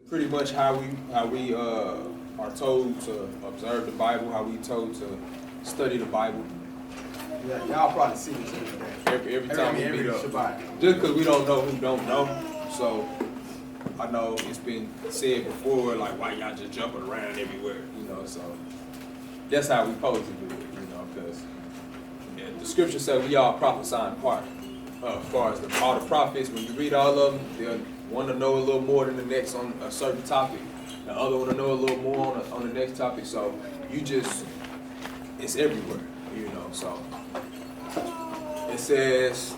pretty much how we are told to observe the Bible, how we told to study the Bible. Yeah, y'all probably see this every day. Every time we meet up. Shabbat. Just because we don't know who don't know. So I know it's been said before, like, why y'all just jumping around everywhere, so that's how we supposed to do it, because the scripture said we all prophesy in part. As far as all the prophets, when you read all of them, they'll want to know a little more than the next on a certain topic. The other want to know a little more on the next topic. So it's everywhere, so it says,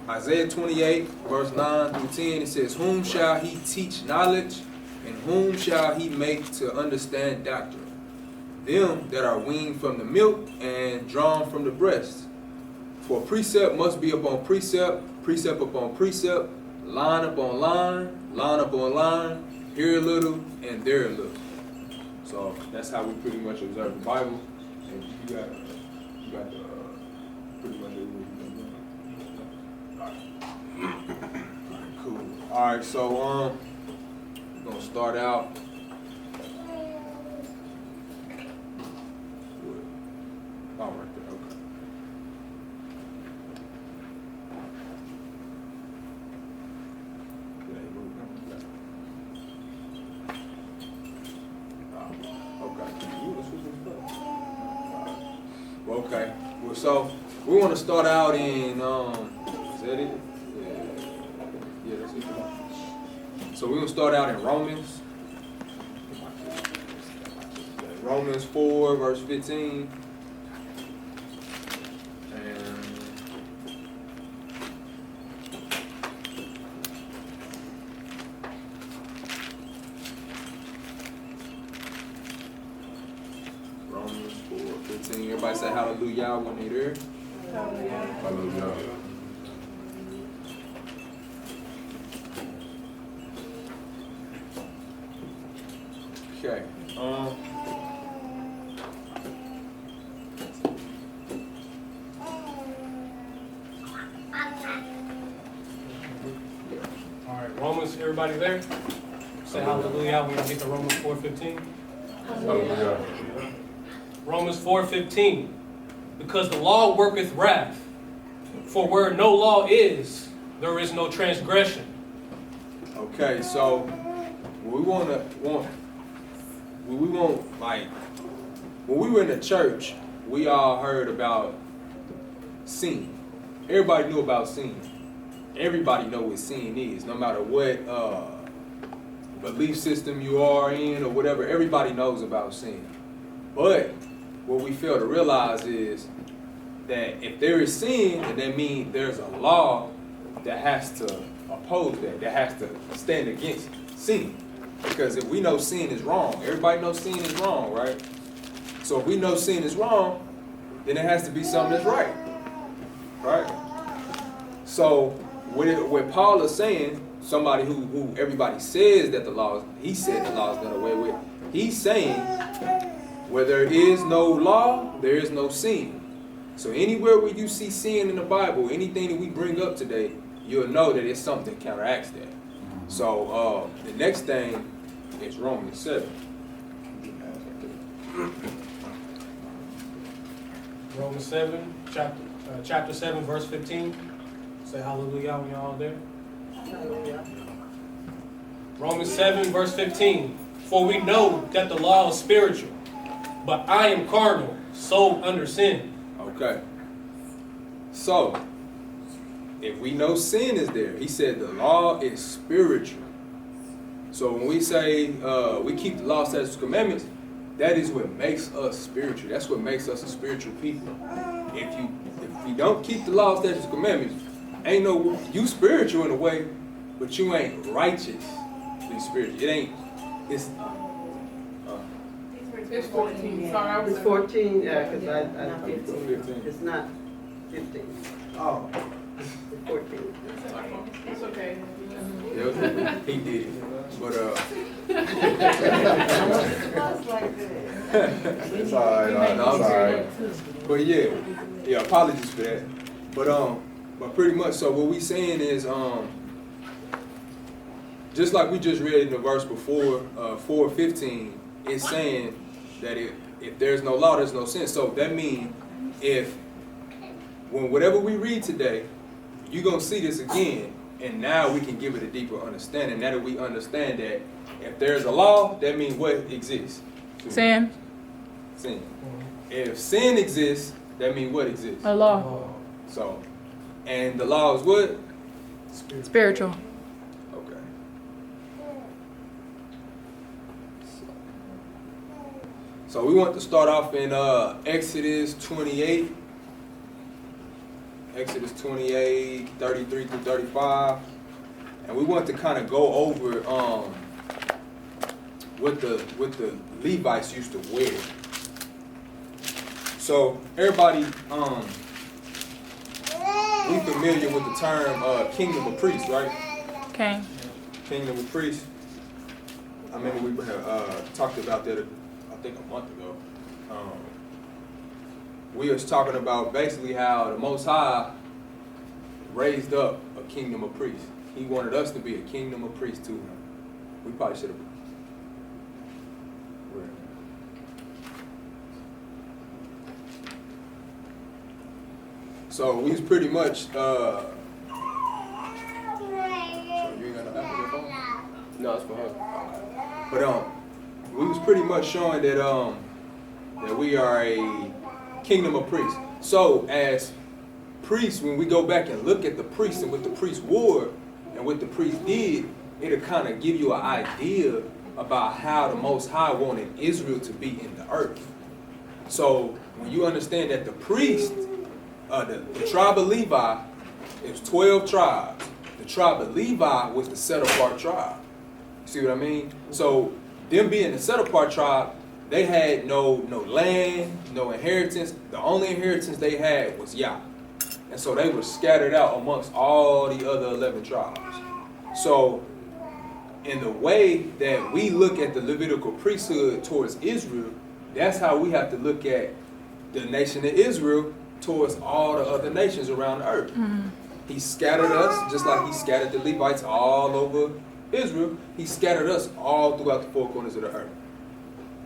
Isaiah 28, verse 9 through 10, it says, whom shall he teach knowledge, and whom shall he make to understand doctrine? Them that are weaned from the milk and drawn from the breast. For precept must be upon precept, precept upon precept, line upon line, line upon line, here a little and there a little. So that's how we pretty much observe the Bible. And you got the pretty much everything. Alright, cool. Alright, so we're gonna start out. Oh, right there, okay. Okay. Well, so we want to start out in is that it? Yeah, that's it. So we're gonna start out in Romans. Romans 4, verse 15. Romans 4:15. Everybody say hallelujah when they there. Hallelujah. Okay. All right, Romans, everybody there? Say hallelujah when you get to Romans 4:15. Hallelujah. Romans 4:15. Because the law worketh wrath, for where no law is, there is no transgression. Okay, so when we were in the church, we all heard about sin. Everybody knew about sin. Everybody know what sin is, no matter what belief system you are in or whatever. Everybody knows about sin. But what we fail to realize is that if there is sin, then that means there's a law that has to oppose that has to stand against sin. Because if we know sin is wrong, everybody knows sin is wrong, right? So if we know sin is wrong, then it has to be something that's right, right? So what Paul is saying, somebody who everybody says that he said the law is done away with, he's saying where there is no law, there is no sin. So anywhere where you see sin in the Bible, anything that we bring up today, you'll know that it's something that counteracts that. So the next thing is Romans 7. Romans 7, chapter 7, verse 15. Say hallelujah when y'all there. Hallelujah. Romans 7, verse 15. For we know that the law is spiritual, but I am carnal, sold under sin. Okay. So, if we know sin is there, he said the law is spiritual. So when we say we keep the law, statutes, commandments, that is what makes us spiritual. That's what makes us a spiritual people. If you don't keep the law, statutes, commandments, you spiritual in a way, but you ain't righteously spiritual. It's 14. Sorry, I was It's 14, yeah, because I 15. It's not 15. Oh, It's 14. It's okay. Yeah, he did. But it's all right. no, I'm sorry. But yeah, apologies for that. But pretty much, so what we saying is just like we just read in the verse before, 4:15, it's saying that if there's no law, there's no sin. So that means when whatever we read today, you're going to see this again, and now we can give it a deeper understanding. Now that we understand that if there's a law, that means what exists? Sin. Sin. If sin exists, that means what exists? A law. So, and the law is what? Spiritual. Okay. So we want to start off in Exodus 28. Exodus 28, 33 through 35. And we want to kind of go over what the Levites used to wear. So everybody we familiar with the term kingdom of priests, right? Okay. Kingdom of priests. I remember we had talked about that I think a month ago. We was talking about basically how the Most High raised up a kingdom of priests. He wanted us to be a kingdom of priests too. We probably should have. So we was pretty much. So you ain't got no app on your phone? No, it's for her. But we was pretty much showing that that we are a kingdom of priests. So as priests, when we go back and look at the priests and what the priests wore and what the priests did, it'll kind of give you an idea about how the Most High wanted Israel to be in the earth. So when you understand that the priests, the tribe of Levi, it was 12 tribes. The tribe of Levi was the set apart tribe. See what I mean? So them being the set apart tribe, they had no land, no inheritance. The only inheritance they had was Yah. And so they were scattered out amongst all the other 11 tribes. So in the way that we look at the Levitical priesthood towards Israel, that's how we have to look at the nation of Israel towards all the other nations around the earth. Mm-hmm. He scattered us just like he scattered the Levites all over Israel. He scattered us all throughout the four corners of the earth.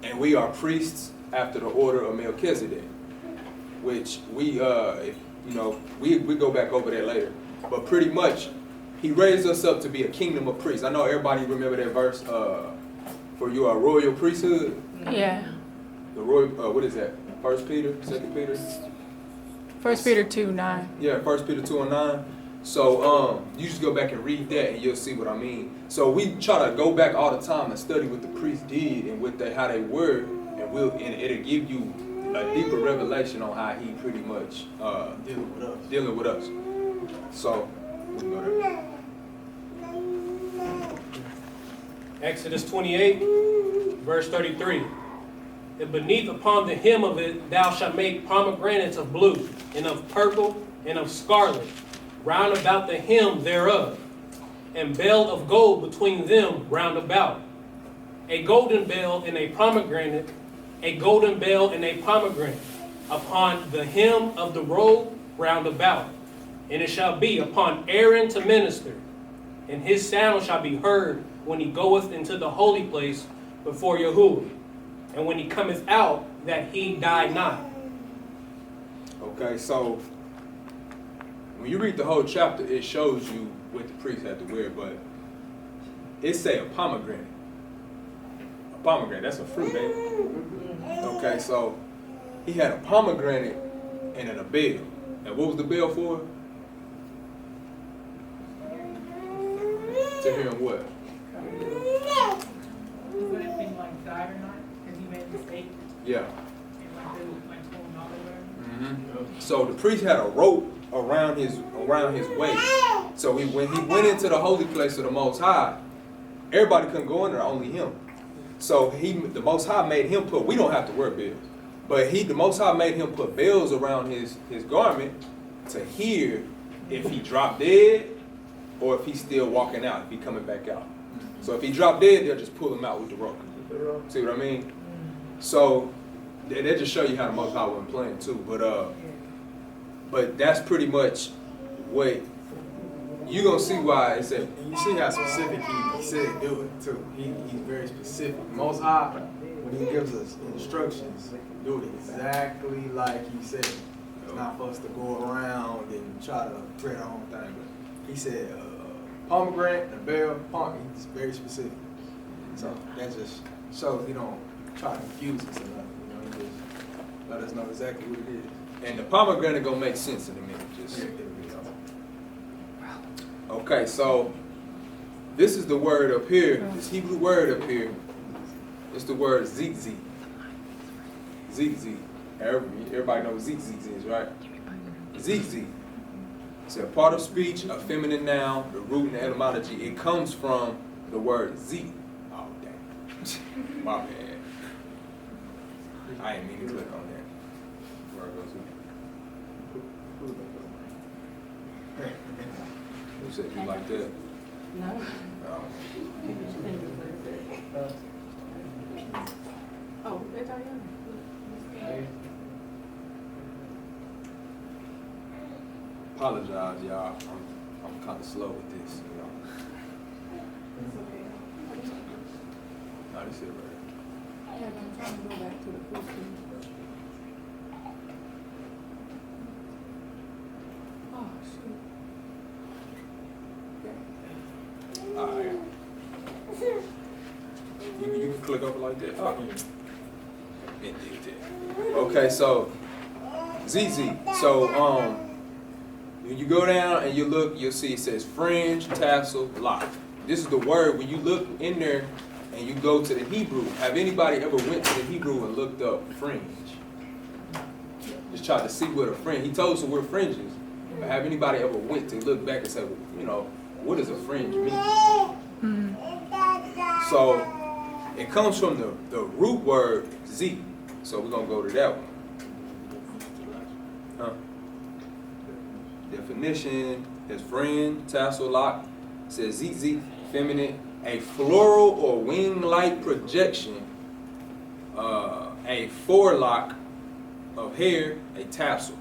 And we are priests after the order of Melchizedek, which we go back over that later. But pretty much, he raised us up to be a kingdom of priests. I know everybody remember that verse, for you are royal priesthood. Yeah. The royal, what is that? 1 Peter, 2 Peter? 1 Peter 2:9. Yeah, 1 Peter 2:9. So you just go back and read that and you'll see what I mean. So we try to go back all the time and study what the priests did and how they were, and it'll give you a deeper revelation on how he pretty much dealing with us. So we can go there. Exodus 28, verse 33. And beneath upon the hem of it thou shalt make pomegranates of blue, and of purple, and of scarlet, round about the hem thereof, and bell of gold between them round about. A golden bell and a pomegranate, a golden bell and a pomegranate, upon the hem of the robe round about. And it shall be upon Aaron to minister, and his sound shall be heard when he goeth into the holy place before Yahuwah, and when he cometh out, that he die not. Okay, so when you read the whole chapter, it shows you what the priest had to wear, but it say a pomegranate. A pomegranate, that's a fruit, ain't it? Okay, so he had a pomegranate and then a bell. And what was the bell for? To hear him what? Would it be like died or not? Because he made a mistake. Yeah. And like they would like pull him out of there. So the priest had a rope around his waist. So when he went into the holy place of the Most High, everybody couldn't go in there, only him. So the Most High made him put. We don't have to wear bells, but the Most High made him put bells around his garment to hear if he dropped dead or if he's still walking out, if he coming back out. So if he dropped dead, they'll just pull him out with the rope. See what I mean? So they just show you how the Most High wasn't playing too. But that's pretty much what you're gonna see why it said You see how specific he said do it too. He's very specific. Most High, when he gives us instructions, do it exactly like he said. It's not for us to go around and try to create our own thing. But he said pomegranate, the bell, pumpkin. He's very specific. So that just shows he don't try to confuse us or nothing. You know, he just let us know exactly what it is. And the pomegranate gonna make sense in a minute. Just okay. So this is the word up here. This Hebrew word up here. It's the word zikzik. Zikzik. Everybody knows what zikzik is, right? Zikzik. It's a part of speech, a feminine noun, the root and the etymology. It comes from the word zik. Oh, dang. My bad. I didn't mean to click on that. Where it goes. Who said you like that? No. Oh. Oh, that's all you Apologize, y'all. I'm kind of slow with this, you know. No, this is right. Yeah, I'm trying to go back to the 15. Oh, shoot. All right. You can click over like that. Oh. It did that. Okay, so ZZ. So when you go down and you look, you'll see it says fringe, tassel, lock. This is the word. When you look in there and you go to the Hebrew, have anybody ever went to the Hebrew and looked up fringe? Just tried to see what a fringe. He told us the word fringes. But have anybody ever went to look back and say, well, you know, what does a fringe mean? So it comes from the root word Z. So we're gonna go to that one. Definition is fringe, tassel, lock. It says ZZ, feminine, a floral or wing-like projection, a forelock of hair, a tassel.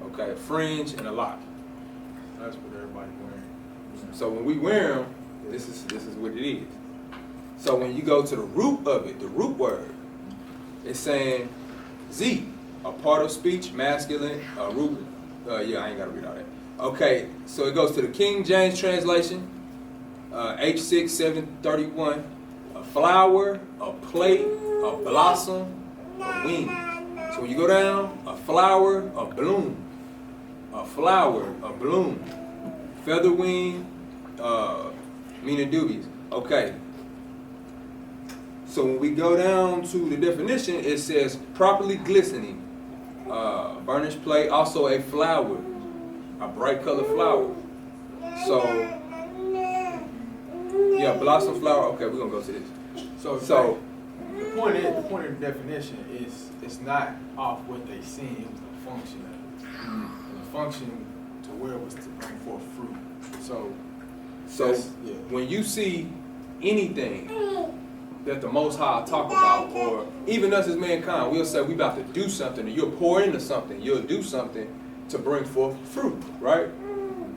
Okay, a fringe and a lock. That's what everybody wearing. So when we wear them, this is what it is. So when you go to the root of it, the root word, it's saying Z, a part of speech, masculine, root. Yeah, I ain't gotta read all that. Okay, so it goes to the King James translation, H6 731. A flower, a plate, a blossom, a wing. So when you go down, a flower, a bloom, a flower, a bloom, feather wing, meaning dubious. Okay. So when we go down to the definition, it says properly glistening, burnished plate, also a flower, a bright colored flower. So, yeah, blossom flower. Okay, we're gonna go to this. So the point of the definition is it's not off what they seen, it was the function of it. And the function to where it was to bring forth fruit. So yeah. When you see anything that the Most High talk about, or even us as mankind, we'll say we about to do something, or you'll pour into something, you'll do something to bring forth fruit, right?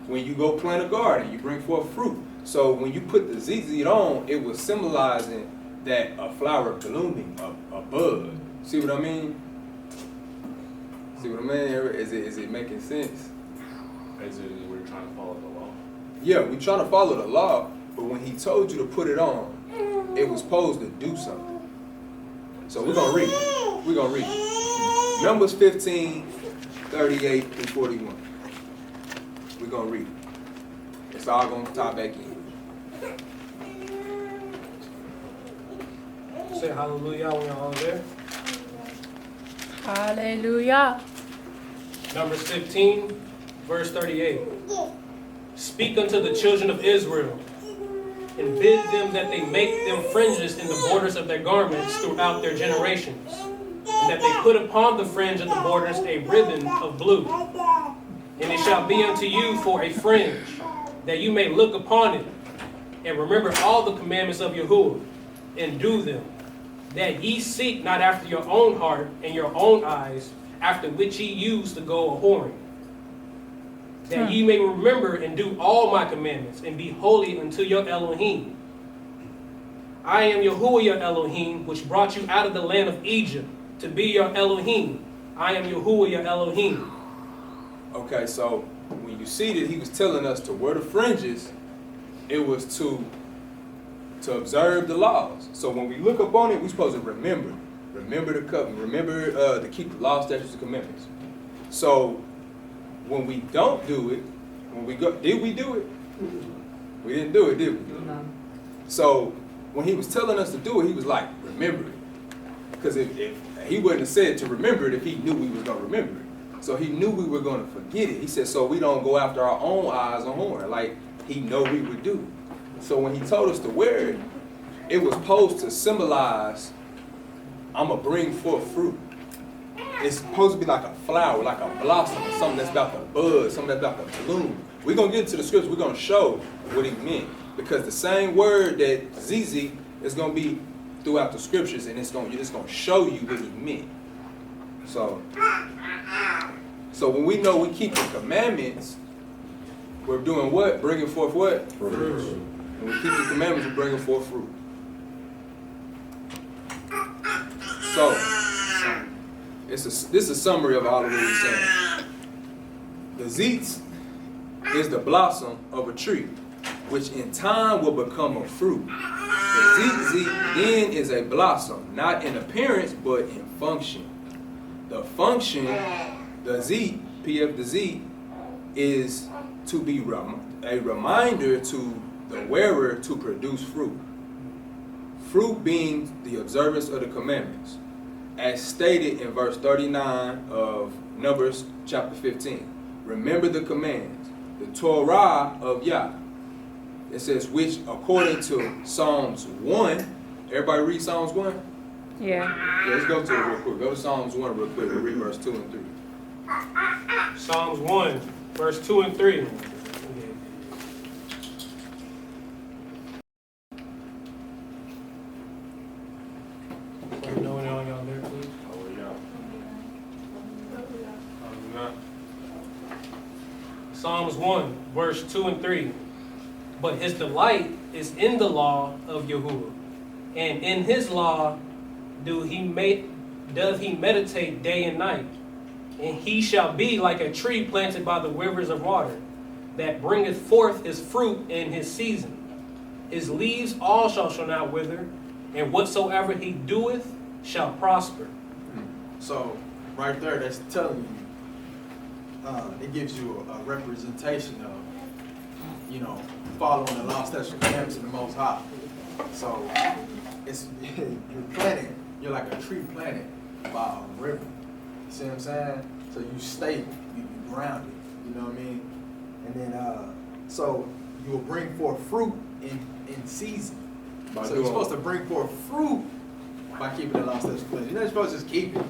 When you go plant a garden, you bring forth fruit. So when you put the ZZ on, it was symbolizing that a flower blooming, a bud. See what I mean? See what I mean? Is it making sense? Basically, we're trying to follow the law. Yeah, we trying to follow the law, but when he told you to put it on, it was supposed to do something. So we're gonna read it. We're gonna read it. Numbers 15, 38 through 41. We're gonna read it. It's all gonna tie back in. Say hallelujah when you're all there. Hallelujah. Numbers 15, verse 38. Speak unto the children of Israel, and bid them that they make them fringes in the borders of their garments throughout their generations, and that they put upon the fringe of the borders a ribbon of blue. And it shall be unto you for a fringe, that you may look upon it, and remember all the commandments of Yahuwah, and do them, that ye seek not after your own heart and your own eyes, after which ye used to go a whoring. that ye may remember and do all my commandments, and be holy unto your Elohim. I am Yahuwah your Elohim, which brought you out of the land of Egypt, to be your Elohim. I am Yahuwah your Elohim. Okay, so when you see that he was telling us to wear the fringes, it was to observe the laws. So when we look up on it, we're supposed to remember the covenant, remember to keep the law, statutes, and commandments. So when we don't do it, did we do it? We didn't do it, did we? No. So when he was telling us to do it, he was like, remember it. Because if he wouldn't have said to remember it if he knew we was going to remember it. So he knew we were going to forget it. He said, so we don't go after our own eyes on horn, like he know we would do. So when he told us to wear it, it was supposed to symbolize, I'm going to bring forth fruit. It's supposed to be like a flower, like a blossom, something that's about to bud, something that's about to bloom. We're going to get into the scriptures. We're going to show what he meant. Because the same word that Zizi is going to be throughout the scriptures, and it's going to show you what he meant. So when we know we keep the commandments, we're doing what? Bringing forth what? Fruit. When we keep the commandments, we're bringing forth fruit. So, this is a summary of all of what he's saying. The zeitz is the blossom of a tree, which in time will become a fruit. The zeet then is a blossom, not in appearance, but in function. The function, the zeet, PF the zeet, is to be a reminder to the wearer to produce fruit. Fruit being the observance of the commandments, as stated in verse 39 of Numbers chapter 15. Remember the commands, the Torah of Yah. It says, which according to Psalms 1, everybody read Psalms 1? Yeah. Let's go to it real quick. Go to Psalms 1 real quick. We'll read verse 2 and 3. Psalms 1, verse 2 and 3. Let me know when all y'all there, please. Psalms 1, verse 2 and 3. But his delight is in the law of Yahuwah, and in his law doth he meditate day and night. And he shall be like a tree planted by the rivers of water, that bringeth forth his fruit in his season. His leaves all shall not wither, and whatsoever he doeth shall prosper. So right there, that's telling you, it gives you a representation of, following the law, statutes, and commandments of the Most High. So it's you're like a tree planted by a river. You see what I'm saying? So you stay, you grounded. You know what I mean? And then so you will bring forth fruit in season. So you're supposed to bring forth fruit by keeping the law, statutes, and commandments. You're not supposed to just keep it,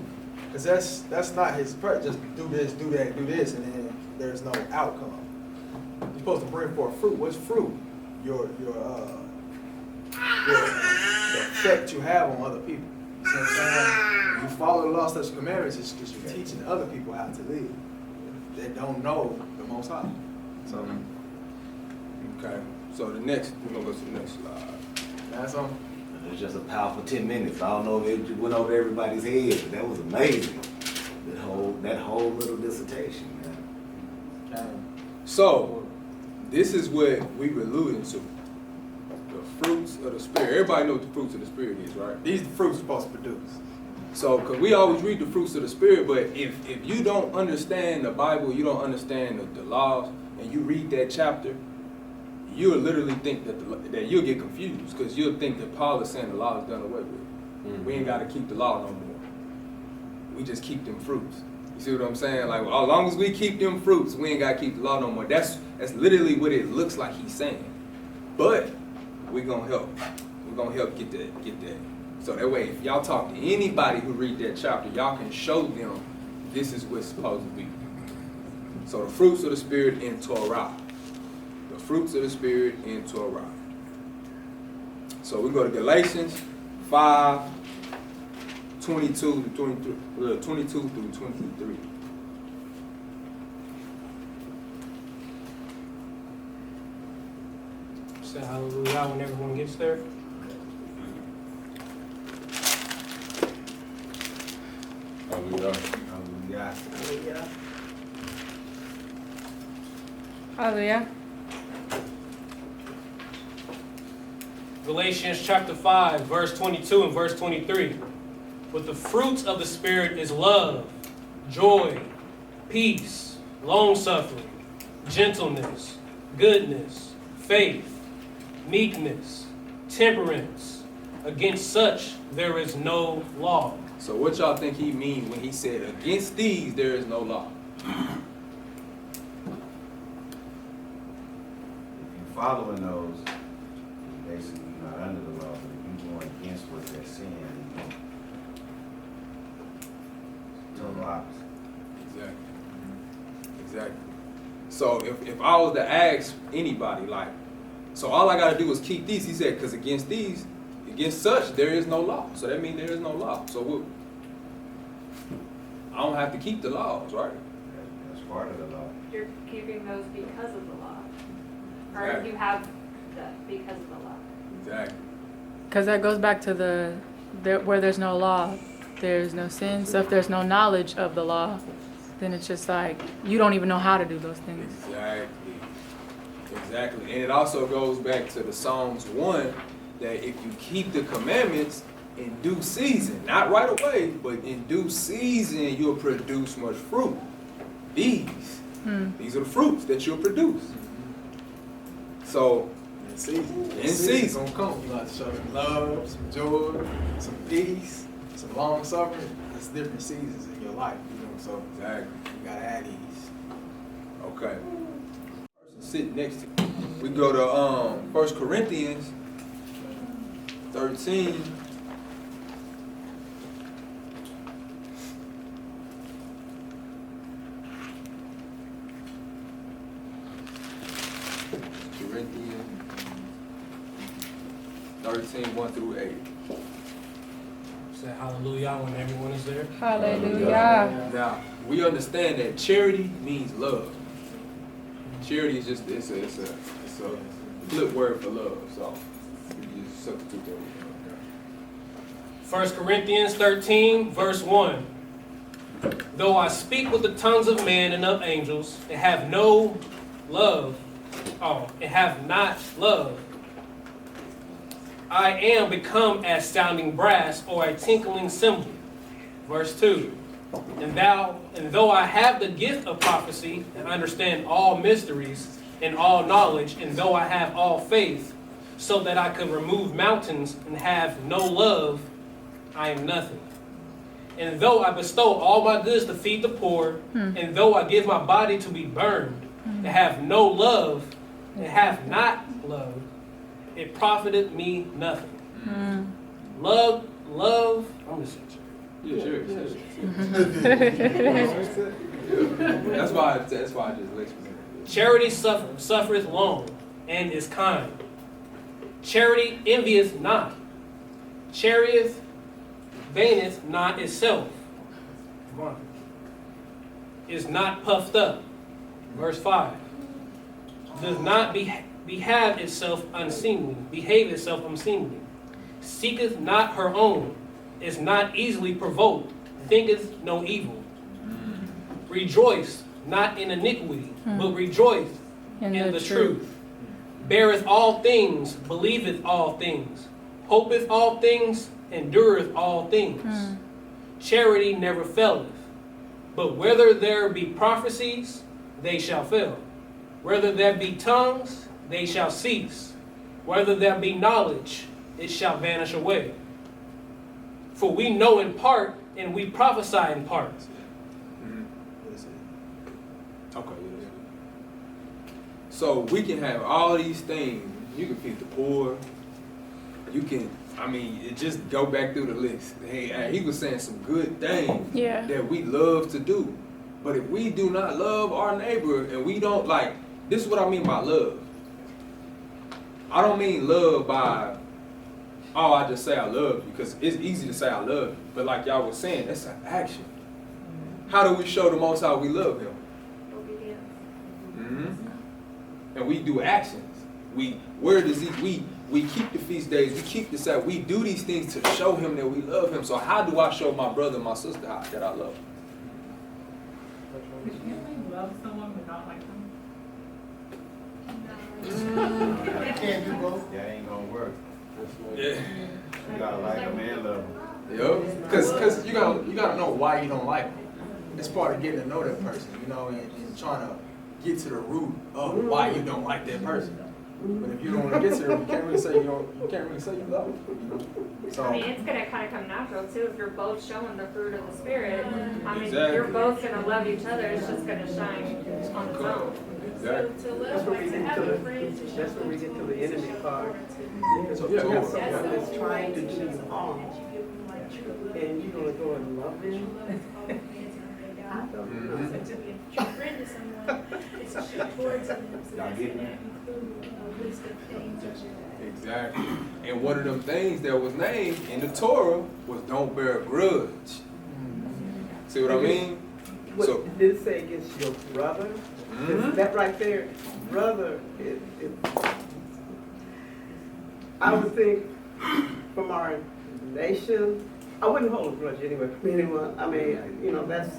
because that's not his purpose. Just do this, do that, do this, and then there's no outcome. You're supposed to bring forth fruit. What's fruit? The effect you have on other people. You see what I'm saying? You follow the law, statutes, and commandments, it's because you're teaching other people how to live that don't know the Most High. So, Okay. So we're gonna go to the next slide. that's something. It was just a powerful 10 minutes. I don't know if it went over everybody's head, but that was amazing. That whole little dissertation, man. Okay. So this is what we were alluding to. The fruits of the Spirit. Everybody knows what the fruits of the Spirit is, right? These the fruits you're supposed to produce. So, because we always read the fruits of the Spirit, but if you don't understand the Bible, you don't understand the laws, and you read that chapter, you'll literally think that you'll get confused, because you'll think that Paul is saying the law is done away with. Mm-hmm. We ain't got to keep the law no more. We just keep them fruits. You see what I'm saying? Like, well, as long as we keep them fruits, we ain't got to keep the law no more. That's literally what it looks like he's saying. But we're going to help. We're going to help get that. So that way, if y'all talk to anybody who read that chapter, y'all can show them this is what's supposed to be. So the fruits of the Spirit in Torah. The fruits of the Spirit in Torah. So we go to Galatians 5, 22 to 23. 22 through 23. Say hallelujah when everyone gets there. Hallelujah. Hallelujah. Hallelujah. Galatians chapter 5, verse 22 and verse 23. But the fruits of the Spirit is love, joy, peace, long-suffering, gentleness, goodness, faith, meekness, temperance. Against such there is no law. So what y'all think he mean when he said, against these there is no law? If you're following those, basically you're not under the law, but if you're going against what they're saying, it's total opposite. Exactly. So if I was to ask anybody, like, so all I gotta do is keep these, he said, because against these, against such, there is no law. So that means there is no law. So I don't have to keep the laws, right? That's part of the law. You're keeping those because of the law. Or Exactly. you have that because of the law. Exactly. Because that goes back to where there's no law, there's no sin. So if there's no knowledge of the law, then it's just like you don't even know how to do those things. Exactly. And it also goes back to the Psalms 1 that if you keep the commandments in due season, not right away, but in due season, you'll produce much fruit. These are the fruits that you'll produce. So, In season. In season. Gonna come. You got to show some love, some joy, some peace, some long suffering. There's different seasons in your life, you know. So exactly. you gotta add these. Okay. Person sit next to you. We go to 1 Corinthians 13. Corinthians 13, 1 through 8. Say hallelujah when everyone is there. Hallelujah. Now, we understand that charity means love. Charity is just, it's a flip word for love. So, we just substitute that. 1 Corinthians 13, verse 1. Though I speak with the tongues of men and of angels, and have no love, and have not love, I am become as sounding brass or a tinkling cymbal. Verse 2. And though I have the gift of prophecy and understand all mysteries and all knowledge, and though I have all faith, so that I could remove mountains and have no love, I am nothing. And though I bestow all my goods to feed the poor, and though I give my body to be burned, and have no love, and have not love, it profited me nothing. Love, I'm just saying. Yeah, sure. That's why I just let you know. Charity suffereth long, and is kind. Charity envieth not. Charity vaineth not itself. Is not puffed up. Verse 5. Does not behave itself unseemly. Seeketh not her own. Is not easily provoked. Thinketh no evil. Rejoice not in iniquity, but rejoice in the truth. Beareth all things, believeth all things, hopeth all things, endureth all things. Charity never faileth. But whether there be prophecies, they shall fail. Whether there be tongues, they shall cease. Whether there be knowledge, it shall vanish away. For we know in part, and we prophesy in part. Okay. So we can have all these things. You can feed the poor. You can, it just go back through the list. Hey, he was saying some good things that we love to do. But if we do not love our neighbor and we don't this is what I mean by love. I don't mean love by, I just say I love you, because it's easy to say I love you. But like y'all was saying, that's an action. How do we show the Most High we love him? Obedience. And we do actions. where does he? We keep the feast days. We keep the Sabbath. We do these things to show him that we love him. So how do I show my brother and my sister that I love him? Could you love someone but not like them? Can't do both. That ain't gonna work. Yeah. You gotta like them and love them. Yep. Cause you gotta know why you don't like them. It's part of getting to know that person, you know, and trying to get to the root of why you don't like that person. But if you don't want to get to the root, you can't really say you love them. You know? So I mean, it's gonna kind of come natural too if you're both showing the fruit of the spirit. I mean, Exactly. you're both gonna love each other. It's just gonna shine on its own. Exactly. That's where we get to the enemy part. So, You have yeah. someone that's trying to do you harm, and you're gonna go and love them. I don't know. Y'all getting it? Exactly. And one of them things that was named in the Torah was don't bear a grudge. See what I mean? What So, did it say against your brother? Mhm. That right there, brother, I would think from our nation, I wouldn't hold a grudge anyway from anyone. I mean, you know, that's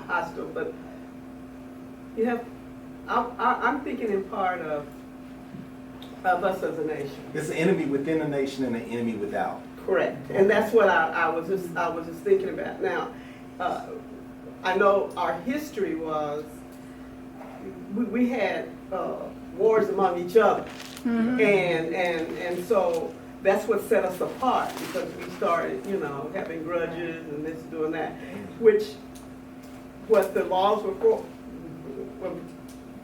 hostile, but you have, I'm thinking in part of us as a nation. It's an enemy within the nation and an enemy without. Correct, and that's what I was just thinking about. Now, I know our history was we had wars among each other, and so that's what set us apart because we started, you know, having grudges and this doing that, which what the laws were for.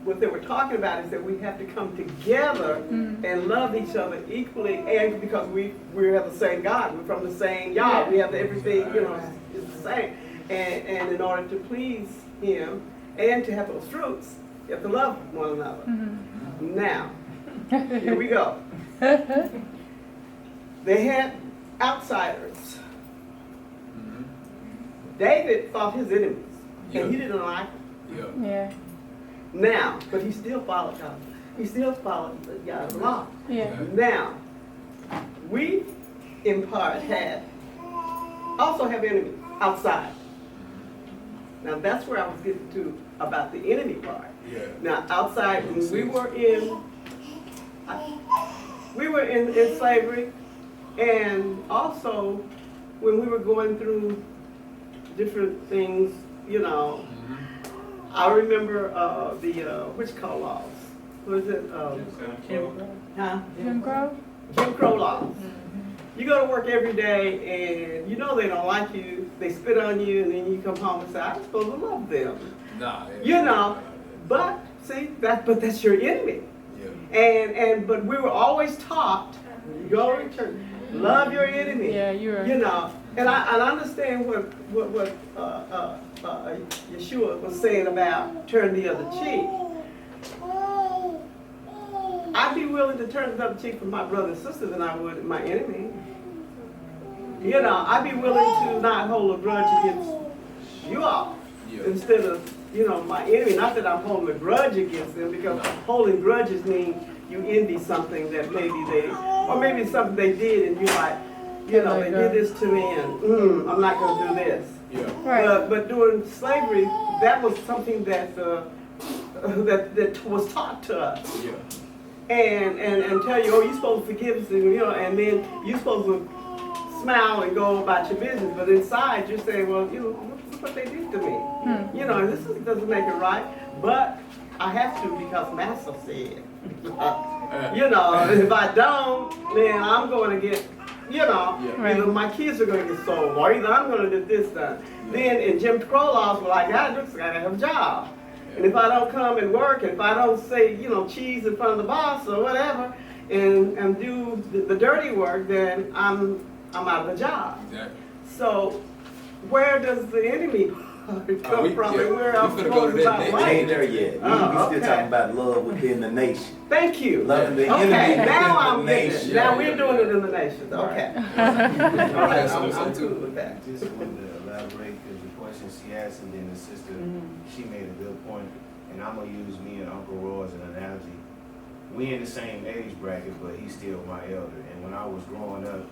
What they were talking about is that we have to come together and love each other equally, and because we have the same God, we're from the same Yah, we have everything, you know, is the same. And in order to please Him and to have those fruits, you have to love one another. Now, here we go. They had outsiders. David fought his enemies, and he didn't like them. Yeah. Now, but he still followed God. He still followed God's law. Yeah. Now, we in part also have enemies outside. Now that's where I was getting to about the enemy part. yeah. Now outside, when we were in slavery, and also when we were going through different things, you know. I remember which call laws? Was it Jim Crow? Jim Crow laws? You go to work every day and you know they don't like you, they spit on you, and then you come home and say, I'm supposed to love them. Nah. You know, but see, but that's your enemy. Yeah. But we were always taught, you go to church, love your enemy. Yeah, you're right. You know, and I understand what Yeshua was saying about turn the other cheek. I'd be willing to turn the other cheek for my brother and sister than I would my enemy. You know, I'd be willing to not hold a grudge against you all instead of, you know, my enemy. Not that I'm holding a grudge against them, because holding grudges mean you envy something that maybe it's something they did and you're like, you know, they did this to me and I'm not going to do this. Yeah. Right. But during slavery, that was something that that was taught to us. Yeah. And tell you, oh, you're supposed to forgive, you know, and then you're supposed to smile and go about your business. But inside, you're saying, well, you know, look what they did to me. You know, and doesn't make it right. But I have to because Master said. You know, if I don't, then I'm going to get, you know, either my kids are going to get sold, or either I'm going to get this done. Then in Jim Crow laws, well, I got to have a job. And if I don't come and work, and if I don't say, you know, cheese in front of the boss or whatever, and do the dirty work, then I'm out of a job. Exactly. So where does the enemy come from? And where I'm we finna go to supposed to that stop next. We ain't lighting? there yet. We still talking about love within the nation. Thank you. Loving the Okay, enemy now within the I'm getting it. nation. Now we're doing it in the nations. Okay. All right, I'm too. cool with that. Just wanted to elaborate because the question she asked and then the sister, she made a good point. And I'm going to use me and Uncle Roy as an analogy. we in the same age bracket, but he's still my elder. And when I was growing up,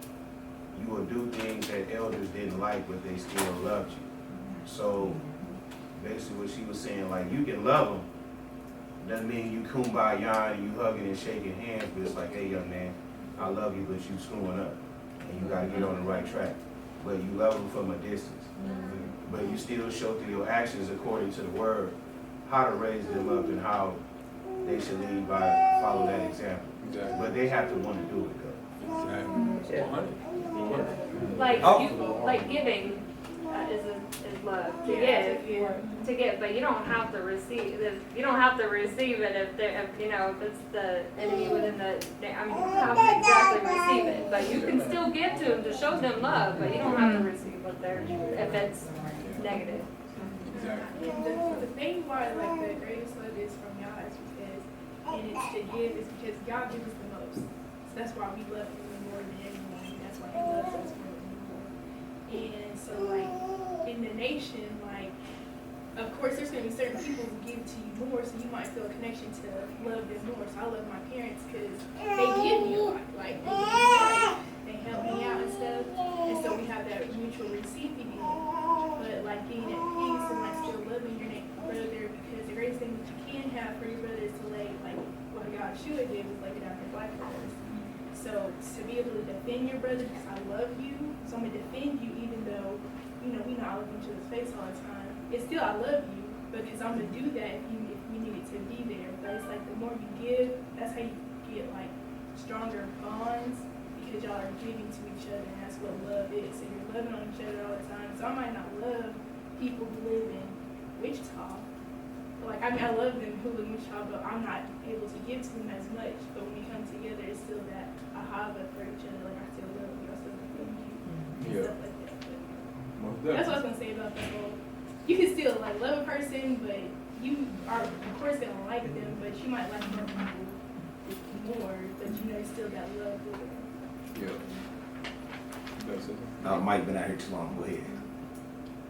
you would do things that elders didn't like, but they still loved you. So basically what she was saying, like, you can love them. Doesn't mean you kumbaya and you hugging and shaking hands, but it's like, hey, young man, I love you, but you screwing up. And you got to get on the right track. But you love them from a distance. But you still show through your actions according to the word how to raise them up and how they should lead by follow that example. Exactly. But they have to want to do it though. Exactly. Like Oh. like giving is love to give, but you don't have to receive. You don't have to receive it if it's the enemy within the. I mean, you don't have to exactly receive it, but you can still give to them to show them love, but you don't have to receive what they're if it's negative. Exactly. And the thing why like the greatest love is from God is because, and it's to give is because God gives us the most. So that's why we love Him more than anyone. That's why He loves us more than anyone. And so like in the nation, like of course there's gonna be certain people who give to you more, so you might feel a connection to love them more. So I love my parents because they give me a lot. Like they give me life, they help me out and stuff. And so we have that mutual receiving. But like being at peace and like still loving your brother, because the greatest thing that you can have for your brother is to lay like what God should have did was lay down His life for us. So to be able to defend your brother because I love you, so I'm gonna defend you even though we not looking each other's face all the time. It's still I love you because I'm gonna do that if we needed to be there. But it's like the more you give, that's how you get like stronger bonds because y'all are giving to each other, and that's what love is. So you're loving on each other all the time. So I might not love people who live in Wichita. Like, I mean, I love them who live in Wichita, but I'm not able to give to them as much. But when we come together, it's still that ahava for each other. Like, I still love you, I still defend you, and stuff like that. But that's what I was gonna say about the whole. You can still like love a person, but you are of course gonna like them, but you might like more people more, but it's still that love for them. Yeah. That's it. Mike been out here too long. Go ahead.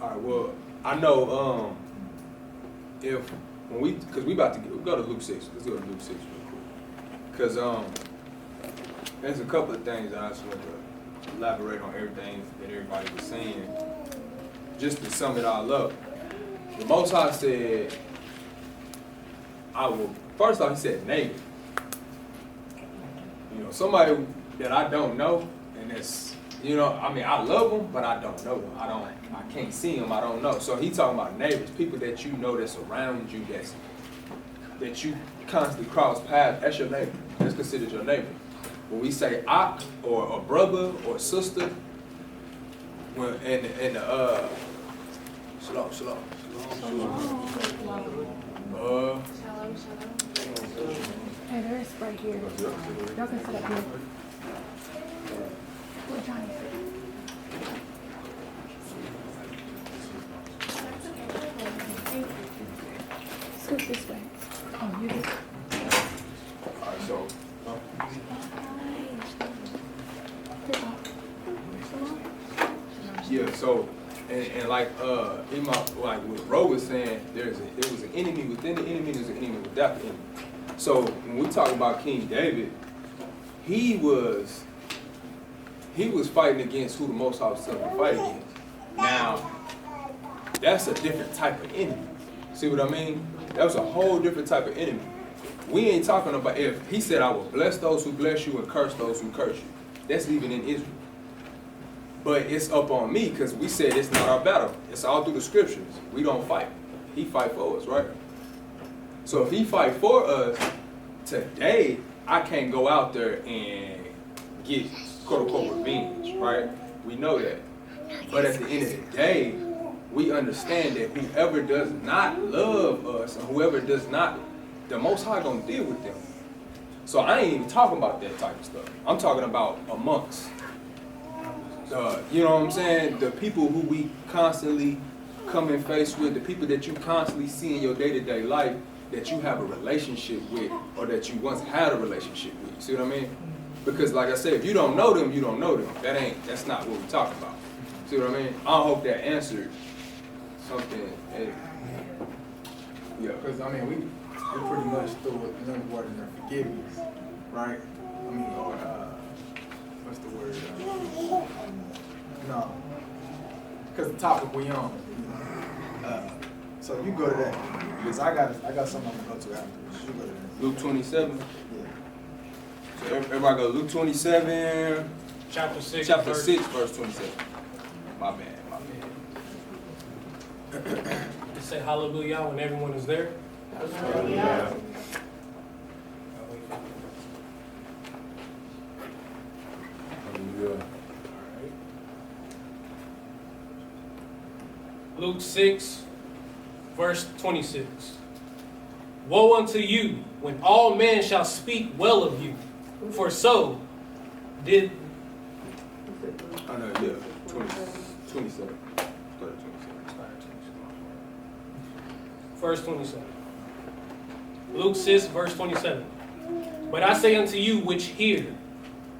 All right. Well, I know if when we about to go to Luke 6. Let's go to Luke 6 real quick. Cause there's a couple of things I just want to elaborate on everything that everybody was saying. Just to sum it all up, the Most High said, first off, He said neighbor. Somebody that I don't know, and that's, I love them, but I don't know them. I can't see them, I don't know. So He talking about neighbors, people that you know that's around you, that you constantly cross paths. That's your neighbor. That's considered your neighbor. When we say ak or a brother or sister, when Shalom. Shalom, Hey, there is right here. Y'all can sit up here. Where Johnny sit? Scoot this way. Oh, you did. All right, so. Yeah, so and like like what Ro was saying, there was an enemy within the enemy, there's an enemy without the enemy. So when we talk about King David, he was fighting against who the Most High was telling him to fight against. Now, that's a different type of enemy. See what I mean? That was a whole different type of enemy. We ain't talking about if He said, I will bless those who bless you and curse those who curse you. That's even in Israel. But it's up on me because we said it's not our battle. It's all through the scriptures. We don't fight. He fight for us, right? So if He fight for us, today I can't go out there and get quote unquote revenge, right? We know that. But at the end of the day, we understand that whoever does not love us and whoever does not, the Most High gonna deal with them. So I ain't even talking about that type of stuff. I'm talking about amongst you know what I'm saying? The people who we constantly come in face with, the people that you constantly see in your day-to-day life that you have a relationship with or that you once had a relationship with. You see what I mean? Because like I said, if you don't know them, you don't know them. That's not what we're talking about. See what I mean? I hope that answered something. Yeah. Because, we pretty much threw another word in there, forgiveness, right? I mean, or what's the word? No, because the topic we on. So you go to that because I got something I'm gonna go to afterwards. You go to that. Luke 27. Yeah. So everybody go Luke 27, Chapter 6. chapter verse- 6, verse 27. My bad. Just say hallelujah when everyone is there. Hallelujah. Hallelujah. Luke 6, verse 26. Woe unto you when all men shall speak well of you, for so did. I know, yeah. 27. Verse 27. Luke 6, verse 27. But I say unto you which hear,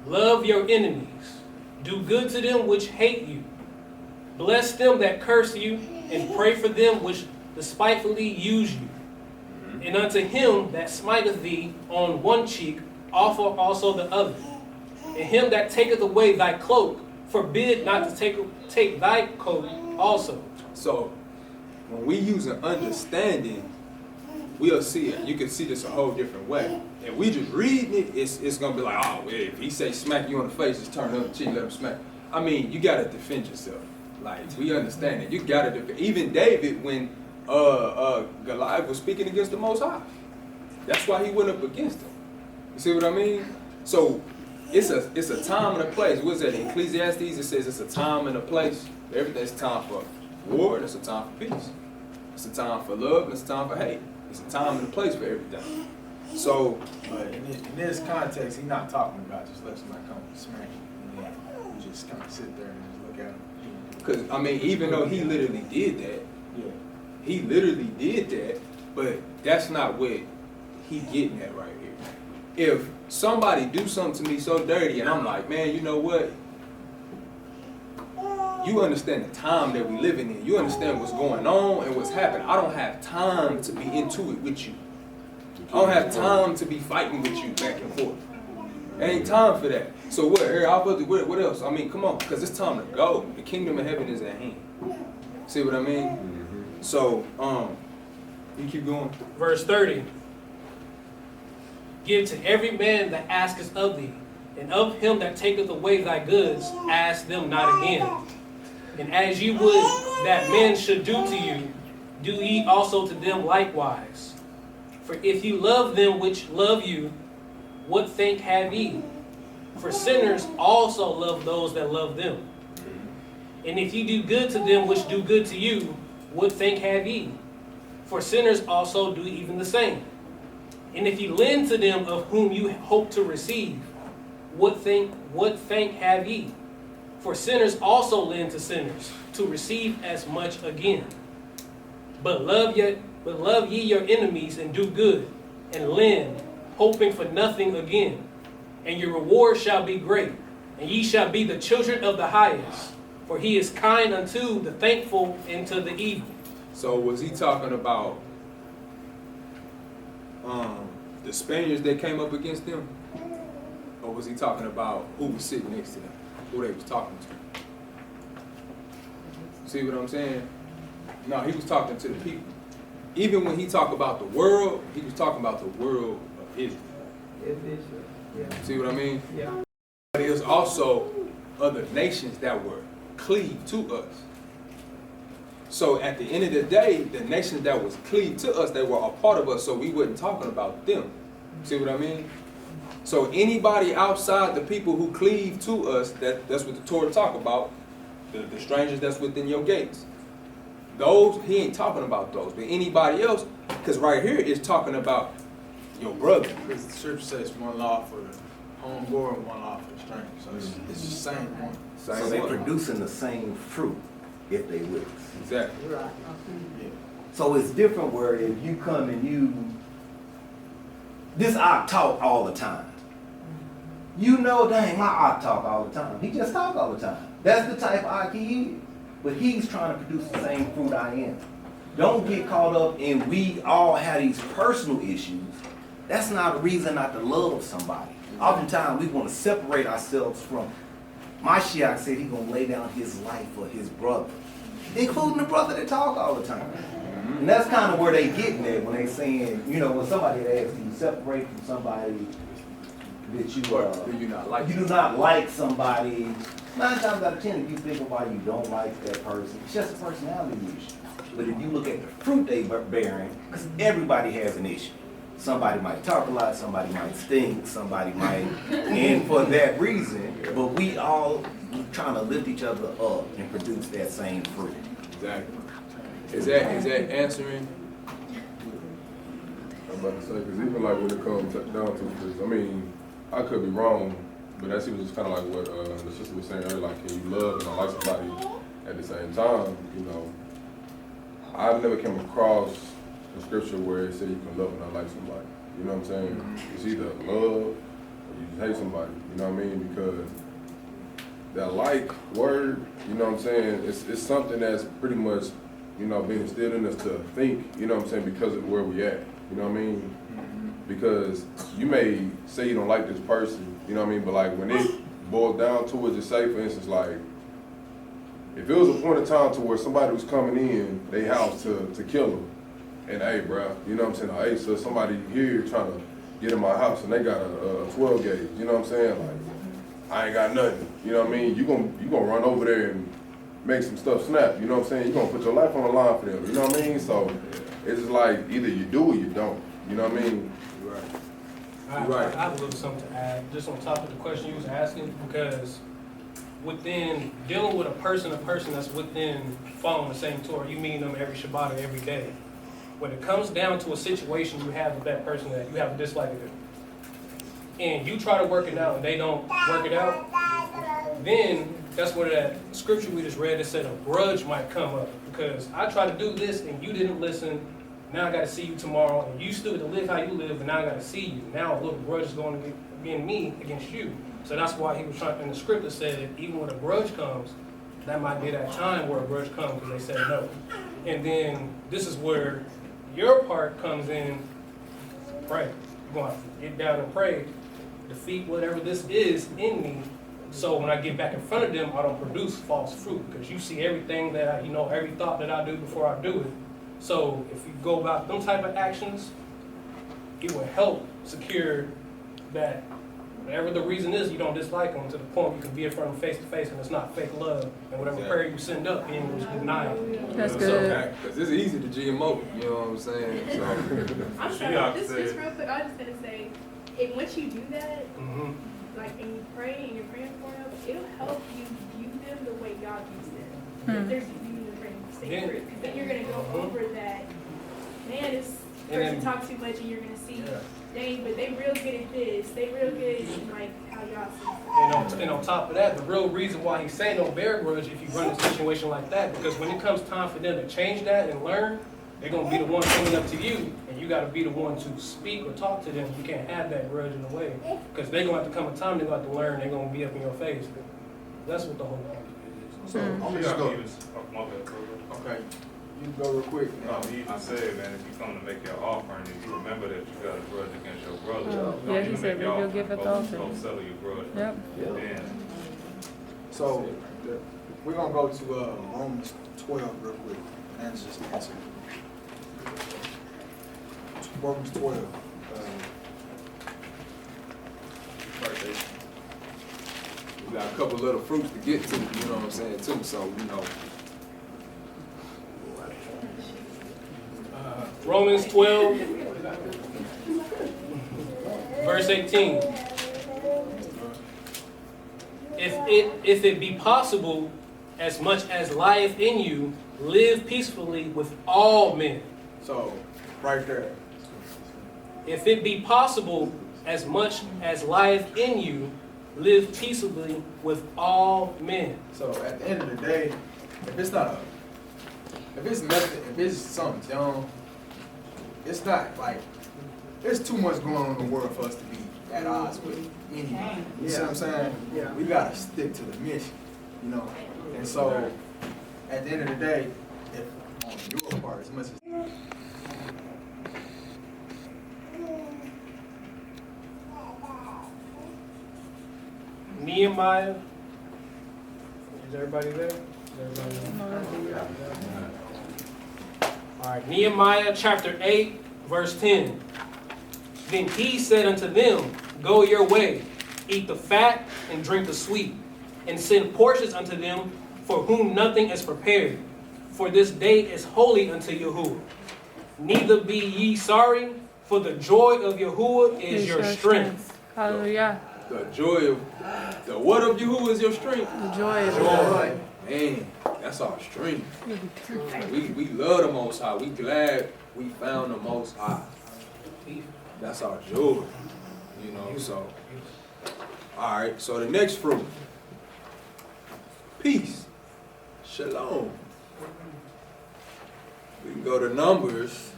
love your enemies, do good to them which hate you, bless them that curse you, and pray for them which despitefully use you. And unto him that smiteth thee on one cheek, offer also the other. And him that taketh away thy cloak, forbid not to take thy coat also. So, when we use an understanding, we'll see it. You can see this a whole different way. If we just reading it, it's gonna be like, oh, if he say smack you on the face, just turn the other cheek, let him smack. I mean, you gotta defend yourself. Like, we understand it. You gotta defend. Even David, when Goliath was speaking against the Most High, that's why he went up against him. You see what I mean? So it's a time and a place. What's that? In Ecclesiastes, it says it's a time and a place. Everything's time for war and it's a time for peace. It's a time for love and it's a time for hate. It's a time and a place for everything. So, But in this context, he's not talking about just let somebody come and smack you. And then you just kind of sit there and just look at him. because I mean, even though he literally did that, Yeah. he literally did that, but that's not what he getting at right here. If somebody do something to me so dirty and I'm like, man, you know what? You understand the time that we living in. You understand what's going on and what's happening. I don't have time to be into it with you. I don't have time to be fighting with you back and forth. There ain't time for that. So what? Here, what else? I mean, come on, because it's time to go. The kingdom of heaven is at hand. See what I mean? So, you keep going. Verse 30. Give to every man that asketh of thee, and of him that taketh away thy goods, ask them not again. And as ye would that men should do to you, do ye also to them likewise. For if you love them which love you, what thank have ye? For sinners also love those that love them. And if ye do good to them which do good to you, what thank have ye? For sinners also do even the same. And if ye lend to them of whom you hope to receive, what thank have ye? For sinners also lend to sinners, to receive as much again. But love ye your enemies, and do good, and lend, hoping for nothing again. And your reward shall be great, and ye shall be the children of the highest. For he is kind unto the thankful and to the evil. So was he talking about the Spaniards that came up against them? Or was he talking about who was sitting next to them? Who they was talking to? See what I'm saying? No, he was talking to the people. Even when he talked about the world, he was talking about the world of Israel. Yeah. See what I mean? Yeah. But there's also other nations that were cleaved to us. So at the end of the day, the nations that was cleaved to us, they were a part of us, so we wasn't talking about them. See what I mean? So anybody outside the people who cleave to us, that's what the Torah talk about, the strangers that's within your gates. Those, he ain't talking about those. But anybody else, because right here it's talking about your brother. Because the scripture says one law for the homeborn and one law for the stranger. So it's the same one. So they're producing the same fruit if they with us. Exactly. Right. Yeah. So it's different where if you come and this I talk all the time. You know, dang, my I talk all the time. He just talk all the time. That's the type of I he is. But he's trying to produce the same fruit I am. don't get caught up in we all have these personal issues. That's not a reason not to love somebody. Oftentimes we want to separate ourselves from. Mashiach said he's going to lay down his life for his brother, including the brother that talk all the time. And that's kind of where they getting at when they saying, you know, when somebody asks you separate from somebody that you Do you not like you do not like somebody. 9 times out of 10, if you think of why you don't like that person, it's just a personality issue. But if you look at the fruit they bearing, because everybody has an issue. Somebody might talk a lot, somebody might stink, somebody might, and for that reason, but we all trying to lift each other up and produce that same fruit. Exactly. Is that answering? I'm about to say, because even like when it comes down to this, I mean, I could be wrong, but that seems just kind of like what the sister was saying earlier, like, can you love and not like somebody at the same time, you know? I've never come across a scripture where it said you can love and not like somebody. You know what I'm saying? It's either love or you just hate somebody, you know what I mean? Because that like word, you know what I'm saying, it's something that's pretty much, you know, being instilled in us to think, you know what I'm saying, because of where we at, you know what I mean? Because you may say you don't like this person, you know what I mean, but like when it boils down to it, just say for instance, like, if it was a point in time to where somebody was coming in their house to kill them, and hey, bro, you know what I'm saying? Hey, so somebody here trying to get in my house and they got a 12 gauge, you know what I'm saying? Like, I ain't got nothing, you know what I mean? You gonna run over there and make some stuff snap, you know what I'm saying? You gonna put your life on the line for them, you know what I mean? So it's just like either you do or you don't, you know what I mean? I have a little something to add, just on top of the question you was asking, because within dealing with a person that's within following the same Torah, you meet them every Shabbat or every day. When it comes down to a situation you have with that person that you have a dislike of them, and you try to work it out and they don't work it out, then that's where that scripture we just read that said a grudge might come up. Because I tried to do this and you didn't listen, now I got to see you tomorrow, and you stood to live how you live, and now I got to see you. Now a little grudge is going to be in me against you. So that's why he was trying, and the scripture said that even when a grudge comes, that might be that time where a grudge comes because they said no. And then this is where your part comes in, pray. You're going to get down and pray, defeat whatever this is in me, so when I get back in front of them, I don't produce false fruit, because you see everything that I, every thought that I do before I do it. So if you go about them type of actions, it will help secure that whatever the reason is, you don't dislike them to the point you can be in front of them face to face and it's not fake love, and whatever prayer you send up, he ain't gonna deny it. That's good. Because it's easy to GMO, you know what I'm saying? So, I'm sorry, this real quick, I was just gonna say, once you do that, like, and you pray and you're praying for them, it'll help you view them the way God views them. If there's you and praying sacred, because then you're gonna go over that, man, this person talks too much, and you're gonna see, dang, but they real good at this, they real good at, like, how y'all see. And on top of that, the real reason why he's saying don't bear grudge if you run a situation like that, because when it comes time for them to change that and learn, they're gonna be the one coming up to you, and you gotta be the one to speak or talk to them. You can't have that grudge in a way, because they're gonna have to come a time they're gonna have to learn. They're gonna be up in your face. That's what the whole point is. so I'm just go. Okay. Okay, you can go real quick. No, he even said, man, if you come to make your offering, if you remember that you got a grudge against your brother, Yeah, he said, "You'll give it the Go offering." settle your grudge. Yep. Then, So, we're gonna go to Romans 12 real quick, and just answer. Romans 12. We got a couple little fruits to get to, you know what I'm saying, too, so, Romans 12, verse 18. If it be possible, as much as lieth in you, live peacefully with all men. So, right there. If it be possible, as much as lieth in you, live peaceably with all men. So, at the end of the day, if it's nothing, if it's something dumb, it's not like, there's too much going on in the world for us to be at odds with anything. You see what I'm saying? Yeah. We gotta stick to the mission, And so, at the end of the day, if your part as much as. Nehemiah. Is everybody there? Is everybody there? All right, Nehemiah chapter 8, verse 10. Then he said unto them, Go your way, eat the fat and drink the sweet, and send portions unto them for whom nothing is prepared. For this day is holy unto Yahuwah. Neither be ye sorry, for the joy of Yahuwah is your strength. Hallelujah. The joy of, the what of Yahuwah is your strength? The joy of Joy. Man, that's our strength. We love the Most High. We glad we found the Most High. That's our joy. You know, so. All right, so the next fruit. Peace. Shalom. We can go to Numbers.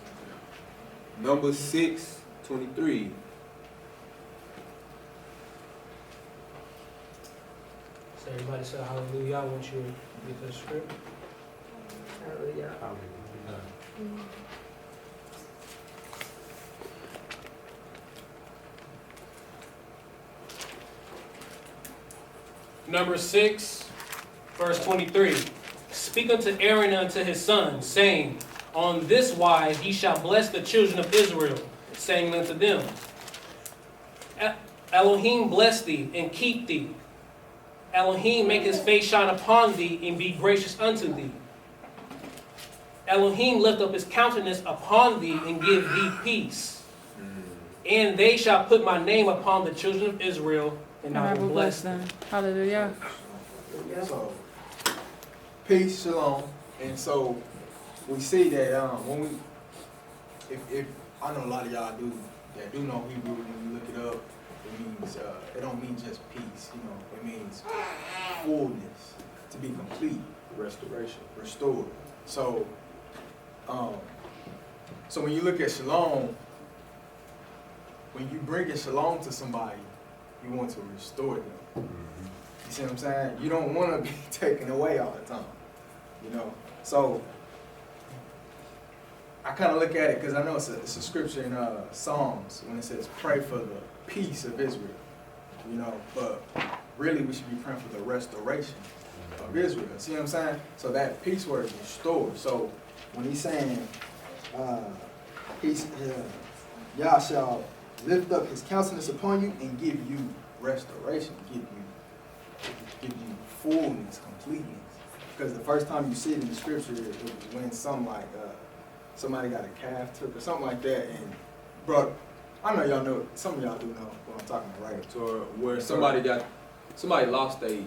Numbers 6:23. So everybody say hallelujah. I want you to get the script. Hallelujah. Number 6, verse 23. Speak unto Aaron and unto his sons, saying, On this wise ye shall bless the children of Israel, saying unto them, Elohim bless thee and keep thee. Elohim make his face shine upon thee and be gracious unto thee. Elohim lift up his countenance upon thee and give thee peace. And they shall put my name upon the children of Israel, and I will bless them. Hallelujah. So, peace, shalom. And so, we see that when we, if I know a lot of y'all do know Hebrew, when you look it up, it means, it don't mean just peace, you know, it means fullness, to be complete, Restoration. restored. So, so when you look at shalom, when you bring a shalom to somebody, you want to restore them. You see what I'm saying? You don't want to be taken away all the time, you know? So, I kind of look at it because I know it's a scripture in Psalms when it says, pray for the peace of Israel, you know? But really, we should be praying for the restoration of Israel. See what I'm saying? So that peace word is restored. So when he's saying, Yah shall lift up his countenance upon you and give you restoration, give you fullness, completeness. Because the first time you see it in the scripture, it was when somebody got a calf took or something like that. And bro, I know y'all know, some of y'all do know what I'm talking about, right? To where somebody lost a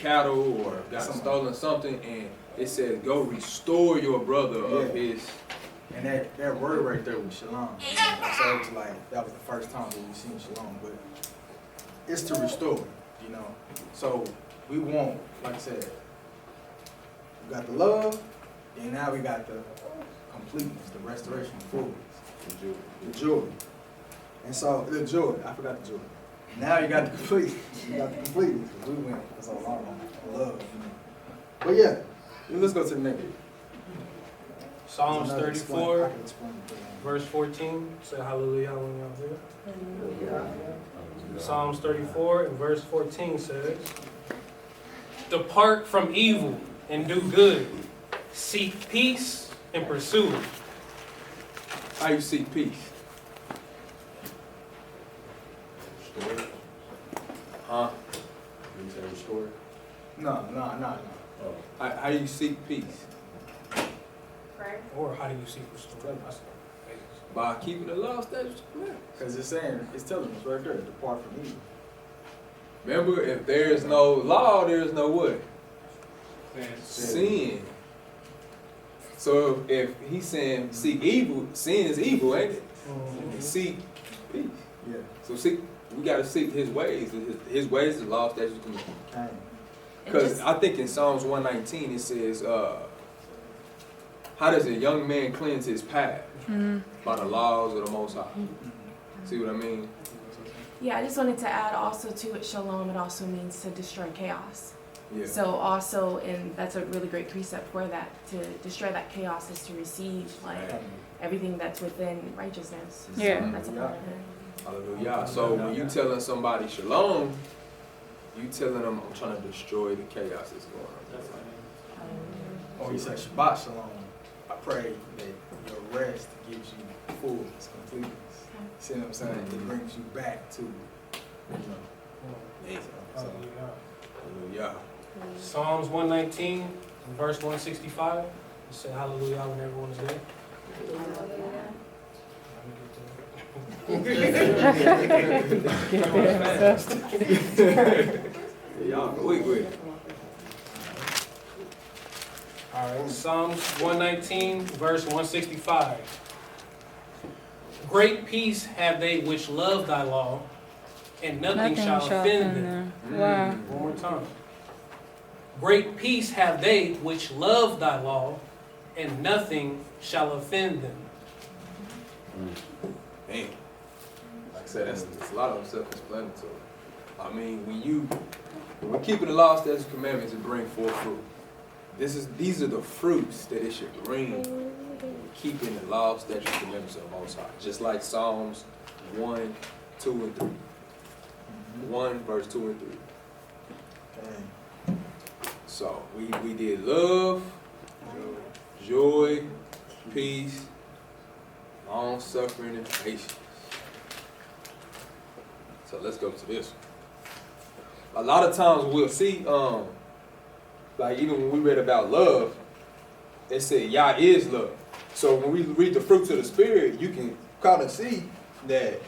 cattle or got stolen something, and it says, go restore your brother of his. And that word right there was shalom. So it was like, that was the first time that we seen shalom, but it's to restore, you know. So we want, like I said, we got the love, and now we got the completeness, the restoration, the fullness, the joy. And so, the joy, I forgot the joy. Now you got the completeness, because we went for so long on love, you know. But yeah, let's go to the next. Psalms Another 34, I can explain it. verse 14. Say hallelujah when y'all there. Psalms 34 and verse 14 says, Depart from evil and do good. Seek peace and pursue it. How you seek peace? Restore. Huh? Did you say restore? No. Oh. How you seek peace? Prayer. Or how do you seek restoration? By keeping the law, statutes, commandments. Because it's telling us right there, depart from evil. Remember, if there is no law, there is no what? Sin. So if he's saying seek evil, sin is evil, ain't it? Seek peace. Yeah. So we gotta seek his ways. His ways is law, statutes, commandments. Okay. Because I think in Psalms 119 it says, how does a young man cleanse his path? By the laws of the Most High. See what I mean? Yeah, I just wanted to add also to it, shalom, it also means to destroy chaos. Yeah. So also, and that's a really great precept for that, to destroy that chaos is to receive like everything that's within righteousness. So Yeah. that's a part of it. Hallelujah. So when you telling somebody shalom, you telling them I'm trying to destroy the chaos that's going on. Or you say Shabbat Shalom. I pray that your rest gives you fullness, completeness. See what I'm saying? It brings you back to, you know. So, Hallelujah. Psalms 119, verse 165. You say hallelujah when everyone is there. Y'all quick with it. All right, Psalms 119, verse 165. Great peace have they which love thy law, and nothing shall offend them. Wow. One more time. Great peace have they which love thy law, and nothing shall offend them. Man, like I said, that's a lot of self-explanatory. I mean, when we're keeping the law, statutes, and commandments, it bring forth fruit. These are the fruits that it should bring, keeping the law, statutes, and commandments of the Most High. Just like Psalms 1, 2, and 3. 1 verse 2 and 3. So we did love, joy, peace, long suffering, and patience. So let's go to this one. A lot of times we'll see, like even when we read about love, it said Yah is love. So when we read the fruits of the Spirit, you can kind of see that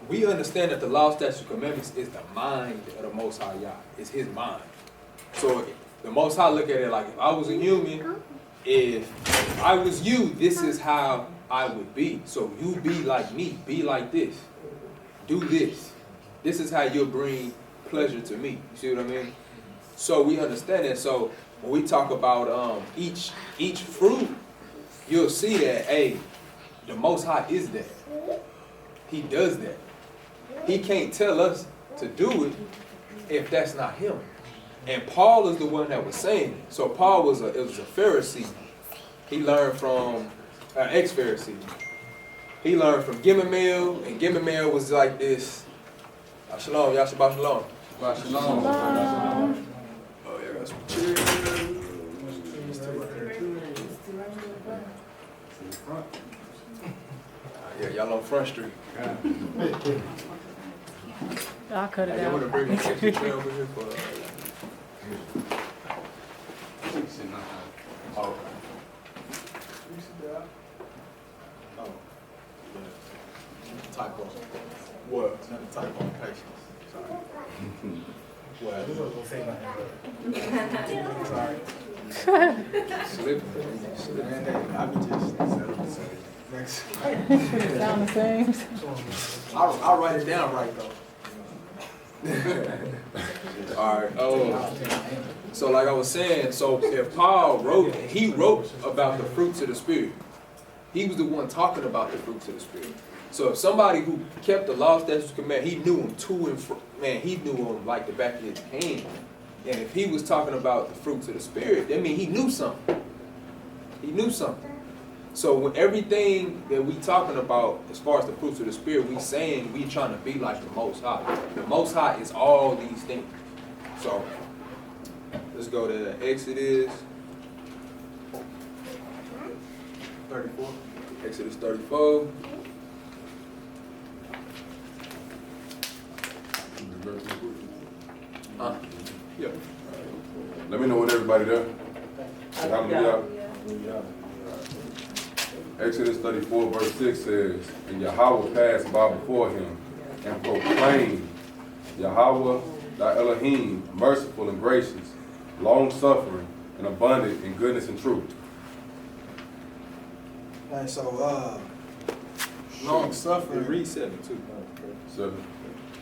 we understand that the law, statutes, and commandments is the mind of the Most High Yah. It's His mind. So the Most High look at it like, if I was a human, if I was you, this is how I would be. So you be like me. Be like this. Do this. This is how you'll bring pleasure to me. You see what I mean? So we understand that. So when we talk about each fruit, you'll see that, hey, the Most High is that. He does that. He can't tell us to do it if that's not Him. And Paul is the one that was saying it. So Paul was a Pharisee. He learned from an ex-Pharisee. He learned from Gamaliel, and Gamaliel was like this. Shalom, y'all Shabbat Shalom. Shabbat Shalom. Oh, yeah, got some cheers. Yeah, y'all on Front Street. I'll cut it Y'all want to bring me out. extra tray over here for? Oh. Oh. Typo. What? Not a typo on patience. Sorry. Sorry. Slipping. Man, I be just next. Sound the same. I'll write it down right though. All right. So like I was saying, so if Paul wrote, he wrote about the fruits of the Spirit. He was the one talking about the fruits of the Spirit. So if somebody who kept the law, statutes, command, he knew them to and fro. Man, he knew them like the back of his hand. And if he was talking about the fruits of the Spirit, that means he knew something. He knew something. So when everything that we talking about as far as the fruits of the Spirit, we saying we trying to be like the Most High. The Most High is all these things. So let's go to Exodus 34. Exodus 34. Yeah. Let me know when everybody there. Hallelujah. Exodus 34 verse 6 says, and Yahweh passed by before him and proclaimed, Yahweh thy Elohim, merciful and gracious, long-suffering and abundant in goodness and truth. And so, long suffering. Read 7 too. 7.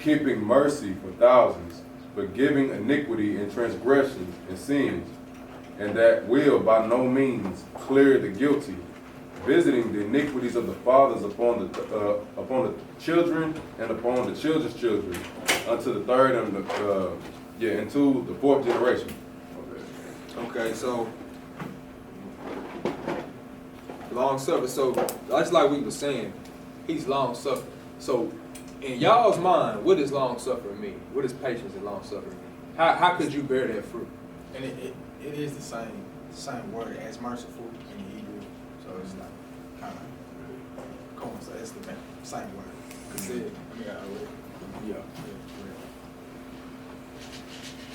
Keeping mercy for thousands, forgiving iniquity and transgressions and sins, and that will by no means clear the guilty, visiting the iniquities of the fathers upon the children and upon the children's children, unto the third Yeah, into the 4th generation. Okay, so long suffering. So that's like we were saying, he's long suffering. So in y'all's mind, what does long suffering mean? What does patience and long suffering mean? How could you bear that fruit? And it is the same word as merciful in the Hebrew, so it's like kind of common. So it's the same word. Yeah.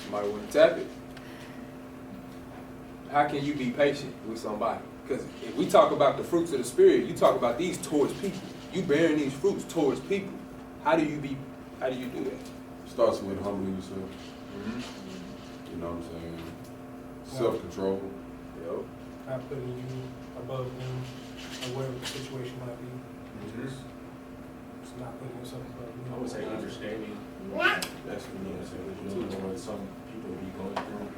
Somebody want to tap it? How can you be patient with somebody? Because if we talk about the fruits of the Spirit, you talk about these towards people. You bearing these fruits towards people. How do you do that? Starts with humbling yourself. You know what I'm saying? Self-control. Yep. Not putting you above them or whatever the situation might be. It's not putting yourself above them. I would say understanding. That's what you know, what some people be going through,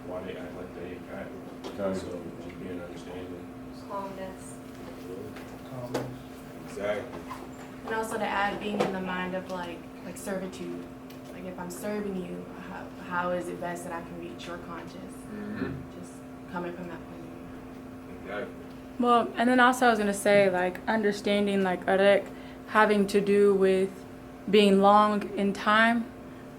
why they act like they act. So just being understanding. Calmness. Exactly. And also to add being in the mind of like servitude. Like if I'm serving you, how is it best that I can reach your conscience? Just coming from that point of view. Exactly. Well, and then also I was gonna say like understanding like arek having to do with being long in time.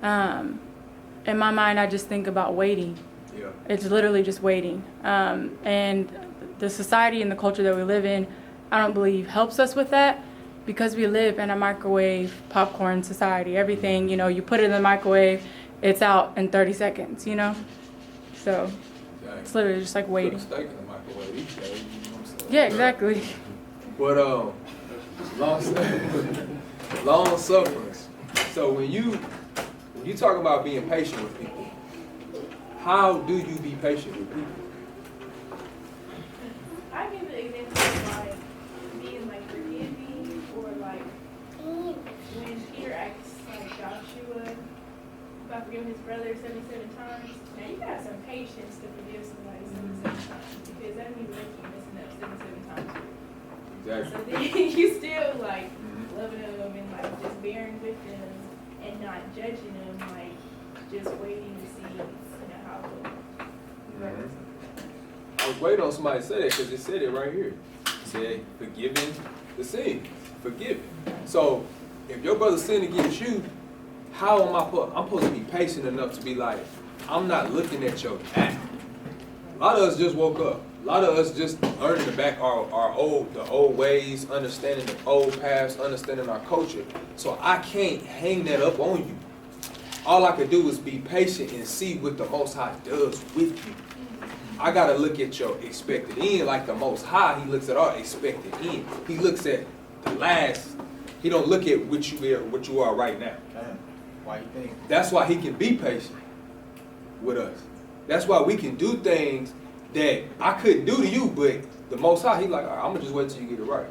In my mind, I just think about waiting. Yeah. It's literally just waiting. And the society and the culture that we live in, I don't believe helps us with that because we live in a microwave popcorn society. Everything, you know, you put it in the microwave, it's out in 30 seconds, you know? So it's literally just like waiting. Put a steak in the microwave each day, you know what I'm saying? Yeah, exactly. But long suffering. So when you talk about being patient with people, how do you be patient with people? I give an example of like being like forgiving, or like when Peter asks like Joshua about forgiving his brother 77 times. Now you gotta have some patience to forgive somebody 77 times, because that means they keep messing up 77 times. Exactly. So then you still like loving them and like just bearing with them and not judging them, like just waiting to see how it goes. I was waiting on somebody to say that because it said it right here. It said, forgiving the sin. Forgiving. So, if your brother sinned against you, how am I'm supposed to be patient enough to be like, I'm not looking at your act. A lot of us just woke up. A lot of us just learning back the old ways, understanding the old paths, understanding our culture. So I can't hang that up on you. All I could do is be patient and see what the Most High does with you. I gotta look at your expected end like the Most High. He looks at our expected end. He looks at the last. He don't look at what you are right now. Why you think? That's why he can be patient with us. That's why we can do things that I couldn't do to you, but the Most High, he like, all right, I'm gonna just wait till you get it right.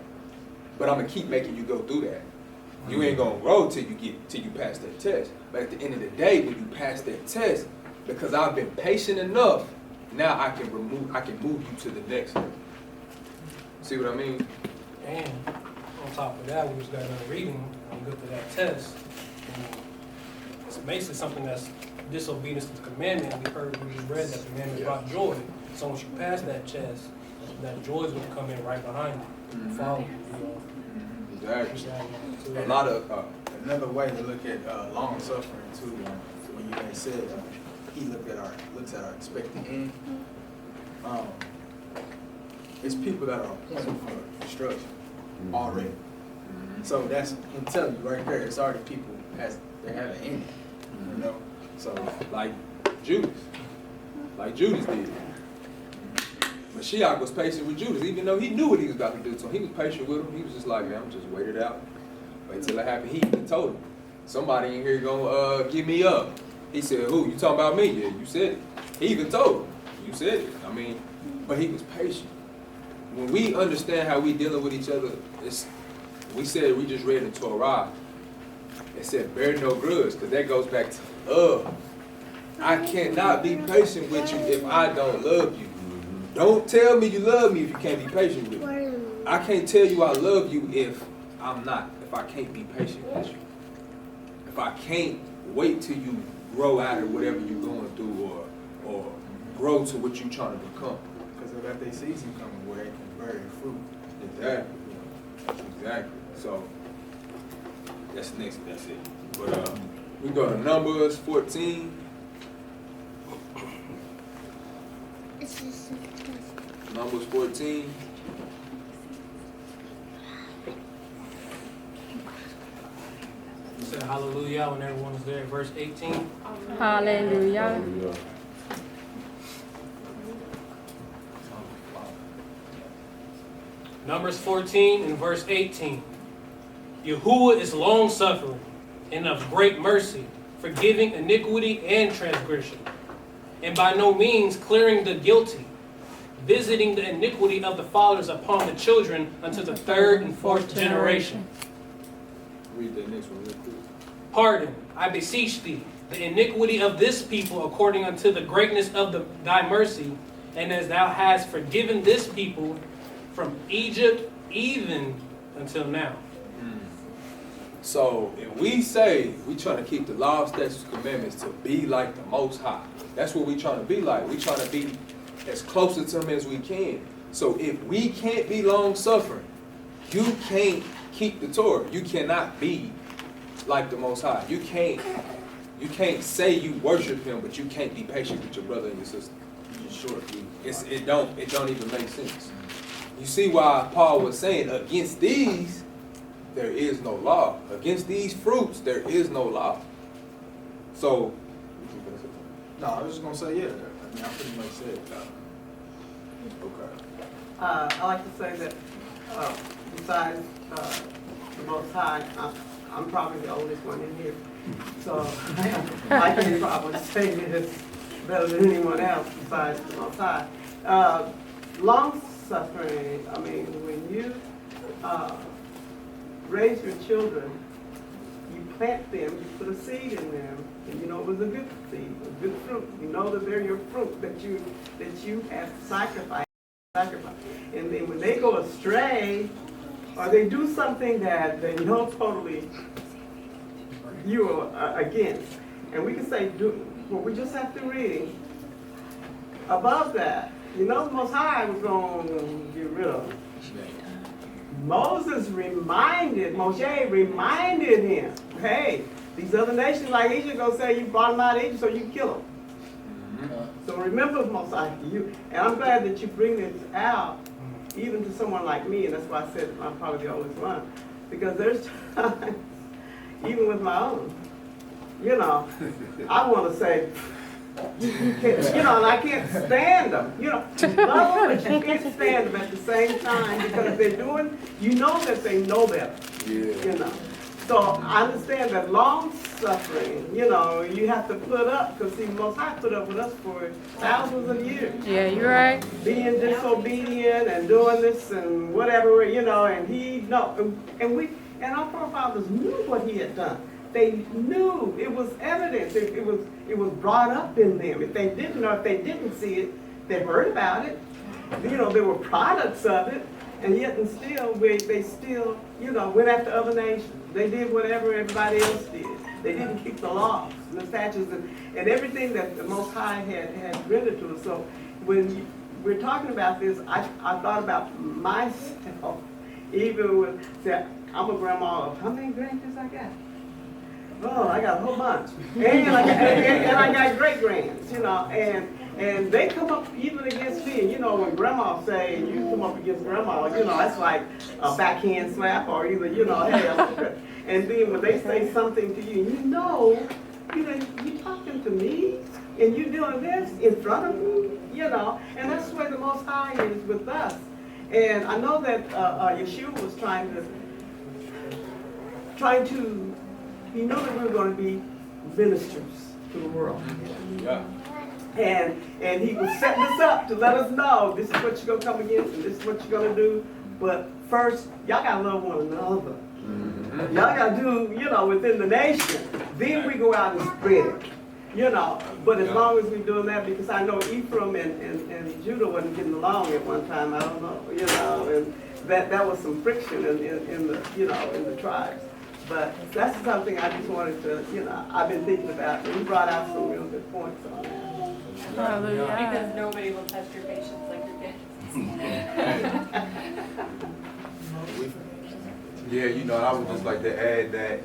But I'm gonna keep making you go through that. You ain't gonna grow till you pass that test. But at the end of the day, when you pass that test, because I've been patient enough, now I can move you to the next level. See what I mean? And on top of that, we just got another reading and go to that test. And it's basically something that's disobedience to the commandment. We just read that the commandment brought joy. So once you pass that test, that joy is going to come in right behind you, follow you. Exactly. A lot of another way to look at long suffering too. When you had said he looks at our expected end. It's people that are appointed for destruction already. So that's him telling you right there. It's already people they have an ending. You know. So like Judas did. Mashiach was patient with Judas, even though he knew what he was about to do. So he was patient with him. He was just like, man, I'm just wait it out. Wait till it happened. He even told him, somebody in here gonna give me up. He said, who? You talking about me? Yeah, you said it. He even told him, you said it. I mean, but he was patient. When we understand how we dealing with each other, we said, we just read in Torah, it said, bear no grudge, because that goes back to love. I cannot be patient with you if I don't love you. Don't tell me you love me if you can't be patient with me. I can't tell you I love you if I can't be patient with you. If I can't wait till you grow out of whatever you're going through or grow to what you're trying to become. Because they got their season coming where they can bear fruit. Exactly. Exactly. So that's next. That's it. But we go to Numbers 14. Numbers 14. You said hallelujah when everyone's there. Verse 18. Hallelujah. Numbers 14 and verse 18. Yahuwah is long-suffering and of great mercy, forgiving iniquity and transgression, and by no means clearing the guilty, visiting the iniquity of the fathers upon the children unto the third and fourth generation. Read the next one real quick. Pardon, I beseech thee, the iniquity of this people according unto the greatness of thy mercy, and as thou hast forgiven this people from Egypt even until now. So if we say we trying to keep the law, statutes, commandments to be like the Most High, that's what we trying to be like. We trying to be as close to Him as we can. So if we can't be long-suffering, you can't keep the Torah. You cannot be like the Most High. You can't say you worship Him, but you can't be patient with your brother and your sister. Sure, it don't even make sense. You see why Paul was saying, against these, there is no law. Against these fruits, there is no law. So, No, I was just gonna say, yeah. I mean, I pretty much said that. okay. I like to say that besides the Most High, I'm probably the oldest one in here. So I can probably say this better than anyone else besides the Most High. Long suffering, I mean, when you raise your children, you plant them, you put a seed in them, and you know it was a good seed, a good fruit. You know that they're your fruit that you have sacrificed. And then when they go astray, or they do something that they know totally you are against, and we can say, well, we just have to read above that. You know, the Most High was going to get rid of them. Moshe reminded him, hey, these other nations like Egypt gonna say you brought them out of Egypt so you can kill them. So remember, Most High, and I'm glad that you bring this out, even to someone like me, and that's why I said I'm probably the oldest one, because there's times, even with my own, you know, I want to say, you know, and I can't stand them. You know, love them, but you can't stand them at the same time because they're doing, you know that they know better. Yeah. You know. So I understand that long suffering, you know, you have to put up, because see, Most High put up with us for thousands of years. Yeah, you're right. Being disobedient and doing this and whatever, you know, and and our forefathers knew what He had done. They knew, it was evidence, it was brought up in them. If they didn't know, if they didn't see it, they heard about it. You know, they were products of it, and yet and still, they still, you know, went after other nations. They did whatever everybody else did. They didn't keep the laws and the statutes and everything that the Most High had rendered to us. So when we're talking about this, I thought about myself, even with, say, I'm a grandma of, how many grandkids I got? Oh, I got a whole bunch. And I got great grands, you know, and they come up even against me. And you know, when grandma say you come up against grandma, you know, that's like a backhand slap or either, you know, hey, and then when they say something to you, you know, you talking to me and you doing this in front of me, you know, and that's the way the Most High is with us. And I know that Yeshua was trying to, he knew that we were going to be ministers to the world. Yeah. And he was setting us up to let us know this is what you're going to come against and this is what you're going to do. But first, y'all got to love one another. Y'all got to do, you know, within the nation. Then we go out and spread it. You know, but as long as we're doing that, because I know Ephraim and Judah wasn't getting along at one time, I don't know, you know, and that was some friction in the, you know, in the tribes. But that's something I just wanted to, I've been thinking about, and you brought out some real good points on that. Hallelujah. Because nobody will test your patience like your kids. Yeah, and I would just like to add that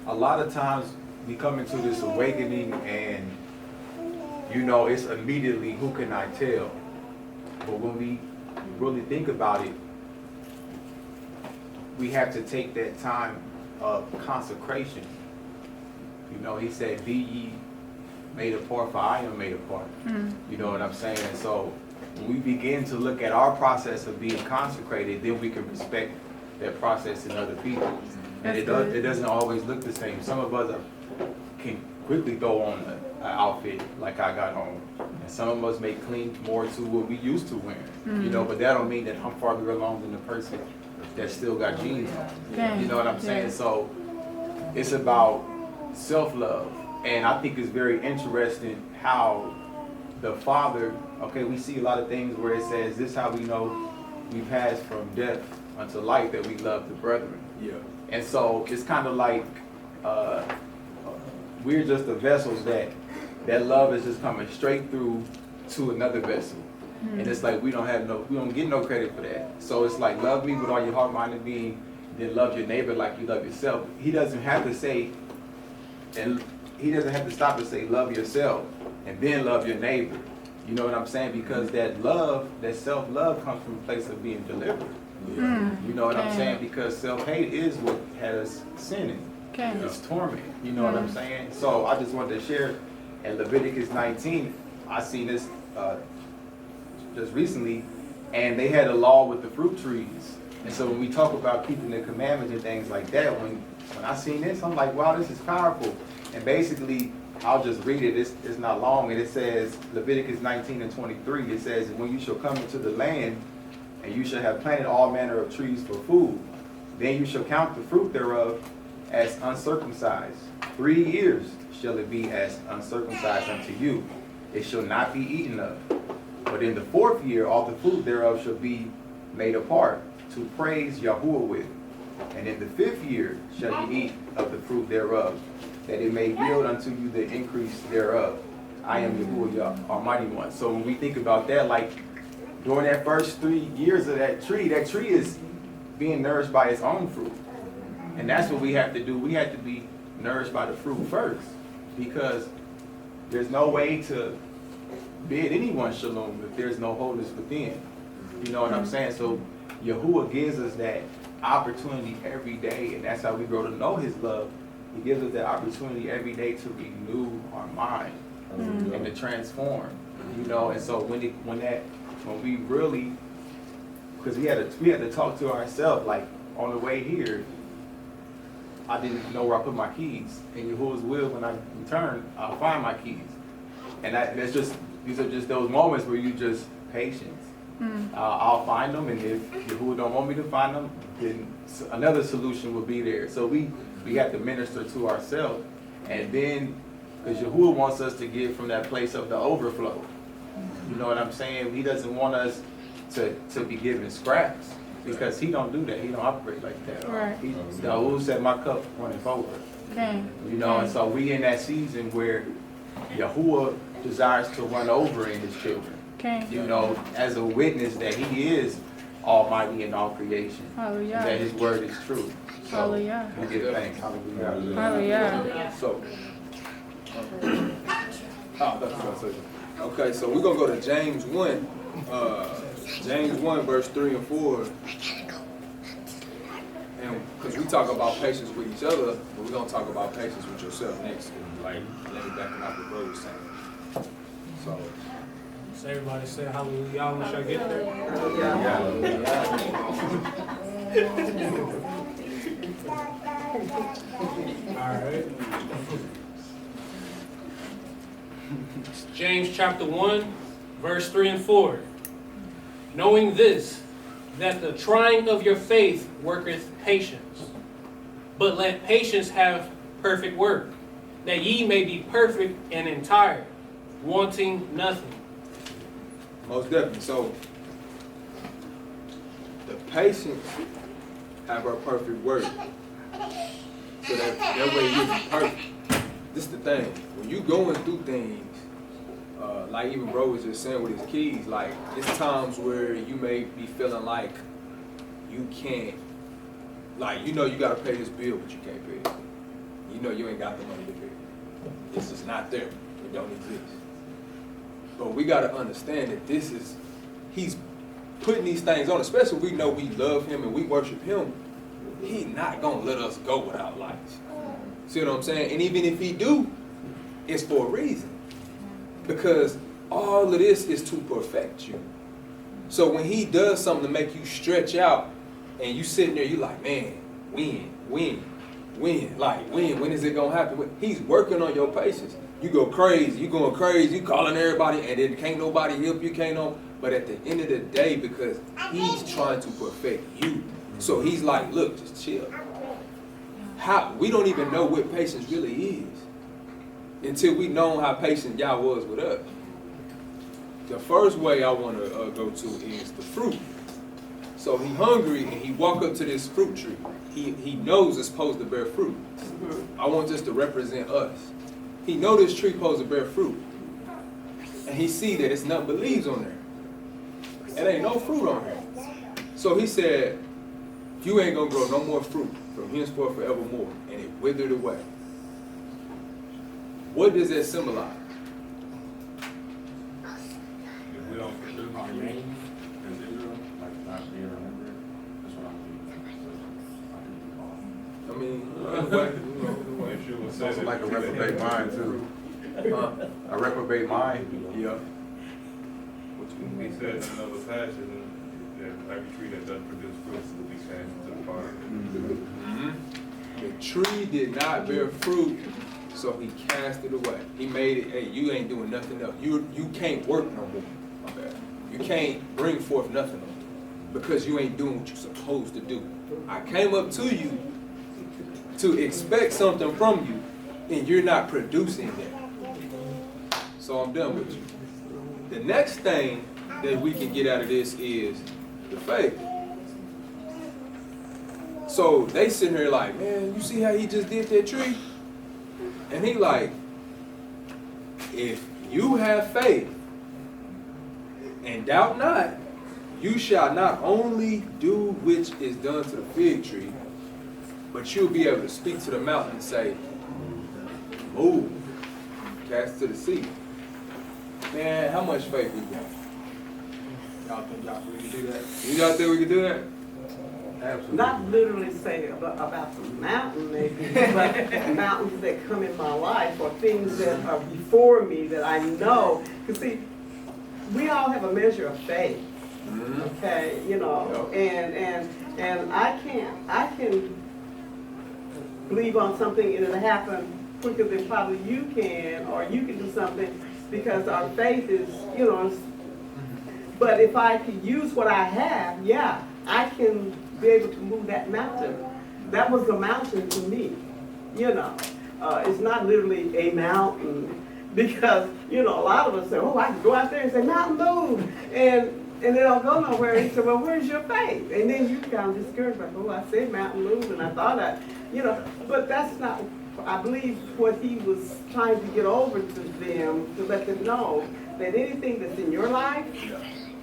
a lot of times we come into this awakening and, it's immediately who can I tell? But when we really think about it, we have to take that time of consecration. He said, be ye made apart, for I am made apart. You know what I'm saying? And so when we begin to look at our process of being consecrated, then we can respect that process in other people. And it doesn't always look the same. Some of us can quickly throw on an outfit like I got on. And some of us may cling more to what we used to wearing. But that don't mean that I'm farther along than the person that still got jeans on. You know what I'm saying? So it's about self-love. And I think it's very interesting how the Father, we see a lot of things where it says, this is how we know we pass from death unto life, that we love the brethren. Yeah. And so it's kind of like we're just the vessels that love is just coming straight through to another vessel. And it's like we don't get no credit for that. So it's like, love me with all your heart, mind, and being, then love your neighbor like you love yourself. He doesn't have to say, and he doesn't have to stop and say, love yourself and then love your neighbor. You know what I'm saying? Because that love, that self-love comes from a place of being delivered. You know what I'm saying? Because self-hate is what has sinning. It's torment. You know what I'm saying? So I just wanted to share in Leviticus 19, I seen this just recently, and they had a law with the fruit trees. And so when we talk about keeping the commandments and things like that, when I seen this, I'm like, wow, this is powerful. And basically, I'll just read it. It's not long, and it says, Leviticus 19:23, it says, when you shall come into the land, and you shall have planted all manner of trees for food, then you shall count the fruit thereof as uncircumcised. 3 years shall it be as uncircumcised unto you. It shall not be eaten of. But in the 4th year, all the food thereof shall be made apart, to praise Yahuwah with. And in the 5th year shall ye eat of the fruit thereof, that it may yield unto you the increase thereof. I am Yahuwah, Yah, Almighty One. So when we think about that, like during that first 3 years of that tree is being nourished by its own fruit. And that's what we have to do. We have to be nourished by the fruit first, because there's no way to bid anyone shalom if there's no wholeness within. You know what I'm saying? So Yahuwah gives us that opportunity every day, and that's how we grow to know his love. He gives us that opportunity every day to renew our mind and to transform. And so when we really, because we had to talk to ourselves, like on the way here, I didn't know where I put my keys. And Yahuwah's will, when I return, I'll find my keys. And these are just those moments where you just patience. I'll find them, and if Yahuwah don't want me to find them, then another solution will be there. So we have to minister to ourselves, and then, because Yahuwah wants us to give from that place of the overflow. You know what I'm saying? He doesn't want us to be given scraps, because he don't do that. He don't operate like that. Right. Yahuwah said, my cup runneth over. And so we in that season where Yahuwah desires to run over in his children. As a witness that he is almighty in all creation. Hallelujah. And that his word is true. So Hallelujah. we give thanks. Hallelujah. Hallelujah. So, okay, so we're going to go to James 1. James 1, verse 3 and 4. And because we talk about patience with each other, but we're going to talk about patience with yourself next. Like, let me back it up the road saying. So everybody say hallelujah once y'all get there. All right. James chapter 1, verse 3 and 4. Knowing this, that the trying of your faith worketh patience. But let patience have perfect work, that ye may be perfect and entire, wanting nothing. Most definitely. So the patience have her perfect work. so that way you'll be perfect. This the thing, when you going through things, like even bro was just saying with his keys, like it's times where you may be feeling like you can't, like you know you gotta pay this bill, but you can't pay it. You know you ain't got the money to pay it. It's just not there. It don't exist. But we gotta understand that he's putting these things on, especially if we know we love him and we worship him. He not gonna let us go without lights. See what I'm saying? And even if he do, it's for a reason. Because all of this is to perfect you. So when he does something to make you stretch out and you sitting there, you like, man, when? Like, when is it gonna happen? He's working on your patience. You go crazy, you going crazy, you calling everybody, and then can't nobody help you, can't no. But at the end of the day, because he's trying to perfect you. So he's like, look, just chill. We don't even know what patience really is until we know how patient Yah was with us. The first way I want to go to is the fruit. So he hungry and he walk up to this fruit tree. He knows it's supposed to bear fruit. I want this to represent us. He know this tree supposed to bear fruit. And he see that it's nothing but leaves on there. It ain't no fruit on there. So he said, you ain't gonna grow no more fruit from henceforth forevermore. And it withered away. What does that symbolize? If we don't produce Our name as Israel, like not being remembered, that's what I'm thinking. It's also like a reprobate mind too. A reprobate mind. Yeah. He said in another passage that every tree that doesn't produce fruits will be cast into the fire. Mm-hmm. The tree did not bear fruit, so he cast it away. He made it, hey, you ain't doing nothing else. You can't work no more. My bad. You can't bring forth nothing no more because you ain't doing what you're supposed to do. I came up to you to expect something from you, and you're not producing it. So I'm done with you. The next thing that we can get out of this is the faith. So they sitting here like, man, you see how he just did that tree? And he like, if you have faith and doubt not, you shall not only do which is done to the fig tree, but you'll be able to speak to the mountain and say, move, cast to the sea. Man, how much faith we got? Y'all think y'all really do that? Y'all think we can do that? Absolutely. Not literally say about the mountain maybe, but mountains that come in my life or things that are before me that I know. Because see, we all have a measure of faith, okay, you know, and I can believe on something and it'll happen quicker than probably you can, or you can do something because our faith is, you know, but if I could use what I have, yeah, I can be able to move that mountain. That was a mountain to me, you know. It's not literally a mountain because, you know, a lot of us say, oh, I can go out there and say, mountain move, and they don't go nowhere. He said, well, where's your faith? And then you kind of discouraged, like, oh, I said mountain move, and I thought I, you know, but that's not, I believe what he was trying to get over to them, to let them know that anything that's in your life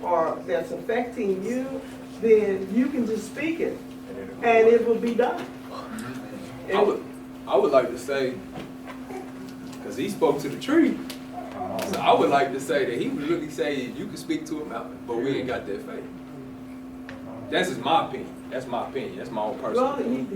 or that's affecting you, then you can just speak it, and it will be done. I would like to say, because he spoke to the tree, so I would like to say that he would really say you can speak to a mountain, but we ain't got that faith. That's just my opinion. That's my opinion. That's my own personal opinion.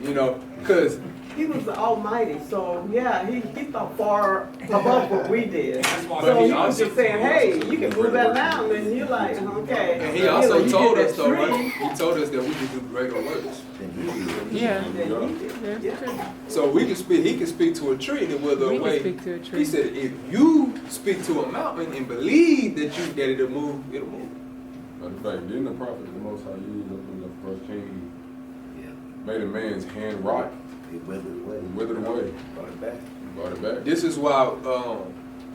You know, because he was the Almighty, so yeah, he thought far above what we did. But So he he was also just saying, hey, you can move that mountain, and you're like, okay. And he also you told get us that though, tree. right? He told us that we can do greater works. Yeah. So we can speak. He can speak to a tree and it will We away. can speak to a tree. He said, if you speak to a mountain and believe that it'll move, it'll move. Matter of fact, didn't the prophet, the Most High, used up in the first king, made a man's hand rot? It withered away. Withered away. Brought it back. Brought it back. This is why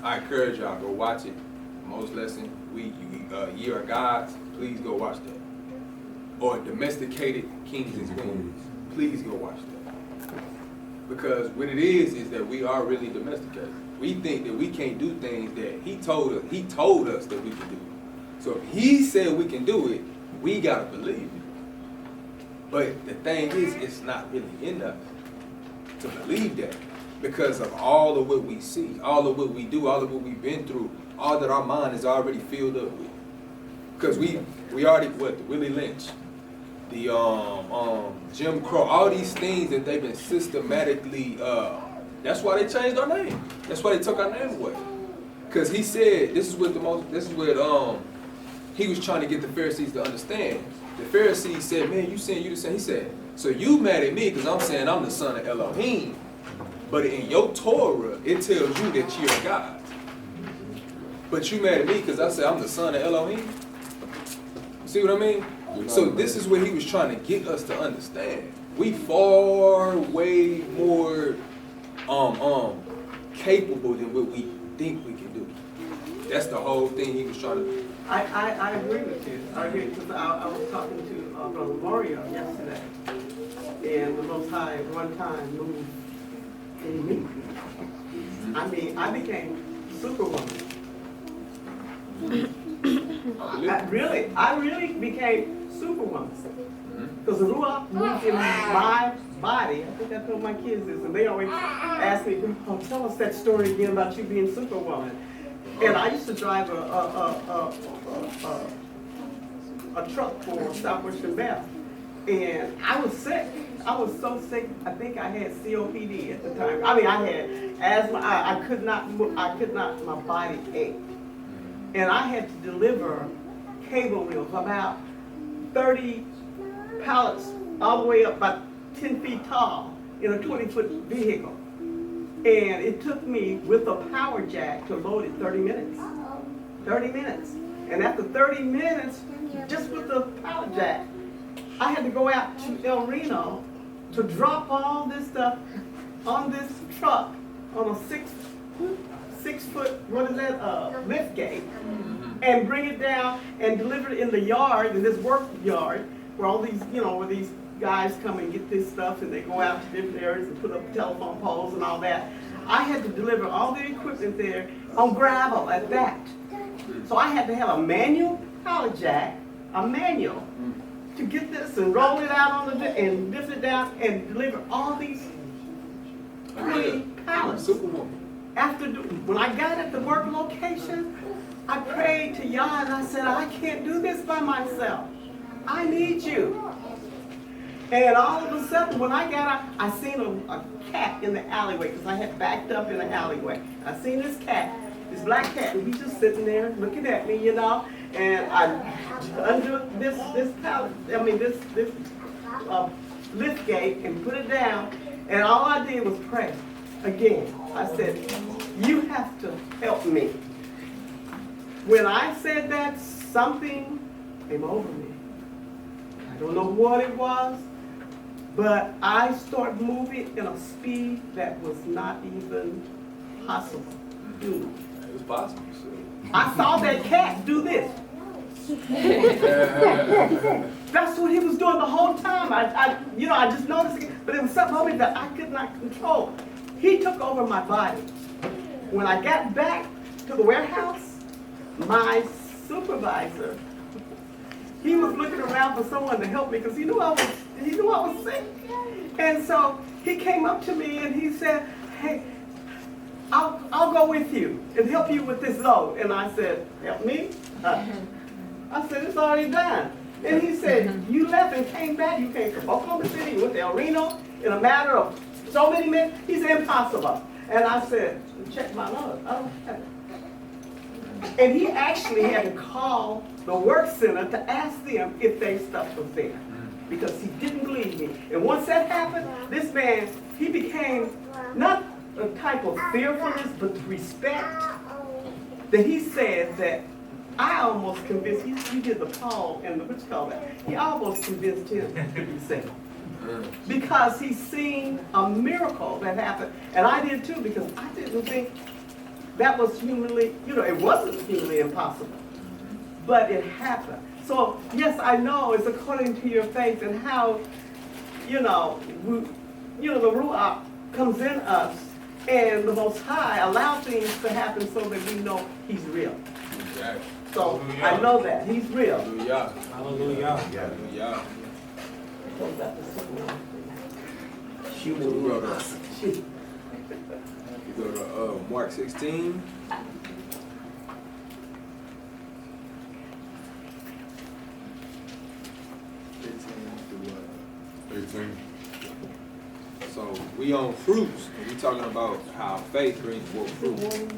I encourage y'all, go watch it. Most Lesson, Year of Gods, please go watch that. Or Domesticated Kings and Queens, please go watch that. Because what it is that we are really domesticated. We think that we can't do things that he told us that we can do. So if he said we can do it, we gotta believe it. But the thing is, it's not really in us to believe that, because of all of what we see, all of what we do, all of what we've been through, all that our mind is already filled up with. Because we already, the Willie Lynch, the Jim Crow, all these things that they've been systematically, that's why they changed our name. That's why they took our name away. Because he said, this is what he was trying to get the Pharisees to understand. The Pharisees said, man, you saying you the same. He said, so you mad at me because I'm saying I'm the son of Elohim. But in your Torah, it tells you that you're God. But you mad at me because I said I'm the son of Elohim. See what I mean? So this is what he was trying to get us to understand. We far way more capable than what we think we can do. That's the whole thing he was trying to do. I agree with you. I agree, because I was talking to Brother Mario yesterday, and the Most High at one time moved in me. I mean, I became Superwoman. I really became Superwoman. Because the Ruach moved in my body. I think I told my kids this, and they always ask me, oh, tell us that story again about you being Superwoman. And I used to drive a truck for Southwest and Bell. And I was sick. I was so sick, I think I had COPD at the time. I mean, I had asthma. I could not move, my body ached. And I had to deliver cable reels, about 30 pallets, all the way up about 10 feet tall in a 20-foot vehicle. And it took me, with a power jack, to load it 30 minutes. 30 minutes. And after 30 minutes, just with the power jack, I had to go out to El Reno to drop all this stuff on this truck on a six foot, lift gate, and bring it down and deliver it in the yard, in this work yard, where all these, where these guys come and get this stuff, and they go out to different areas and put up telephone poles and all that. I had to deliver all the equipment there on gravel at that. So I had to have a manual power jack, to get this and roll it out on and lift it down and deliver all these 20 pallets. When I got at the work location, I prayed to Yah and I said, I can't do this by myself. I need you. And all of a sudden, when I got out, I seen a cat in the alleyway, because I had backed up in the alleyway. I seen this cat, this black cat, and he's just sitting there looking at me, and I under this pallet, this lift gate, and put it down, and all I did was pray again. I said, you have to help me. When I said that, something came over me. I don't know what it was, but I started moving in a speed that was not even possible. It was possible. I saw that cat do this. That's what he was doing the whole time. I just noticed it, but it was something over me that I could not control. He took over my body. When I got back to the warehouse, my supervisor, he was looking around for someone to help me because he knew I was sick. And so he came up to me and he said, hey, I'll go with you and help you with this load. And I said, help me? I said, it's already done. And he said, you left and came back. You came from Oklahoma City, you went to El Reno in a matter of so many minutes. He said, impossible. And I said, check my load. I don't have it. And he actually had to call the work center to ask them if their stuff was there, because he didn't believe me. And once that happened, this man, he became not a type of fearfulness, but respect, that he said that I almost convinced, he did the call and he almost convinced him to be saved. Because he seen a miracle that happened. And I did too, because I didn't think that was humanly, it wasn't humanly impossible. But it happened. So, yes, I know it's according to your faith and how, the Ruach comes in us, and the Most High allows things to happen so that we know He's real. Exactly. So I know that He's real. Hallelujah. Hallelujah. Hallelujah. Shoot We go to Mark 16. uh, 18. So we on fruits, and we talking about how faith brings forth fruit.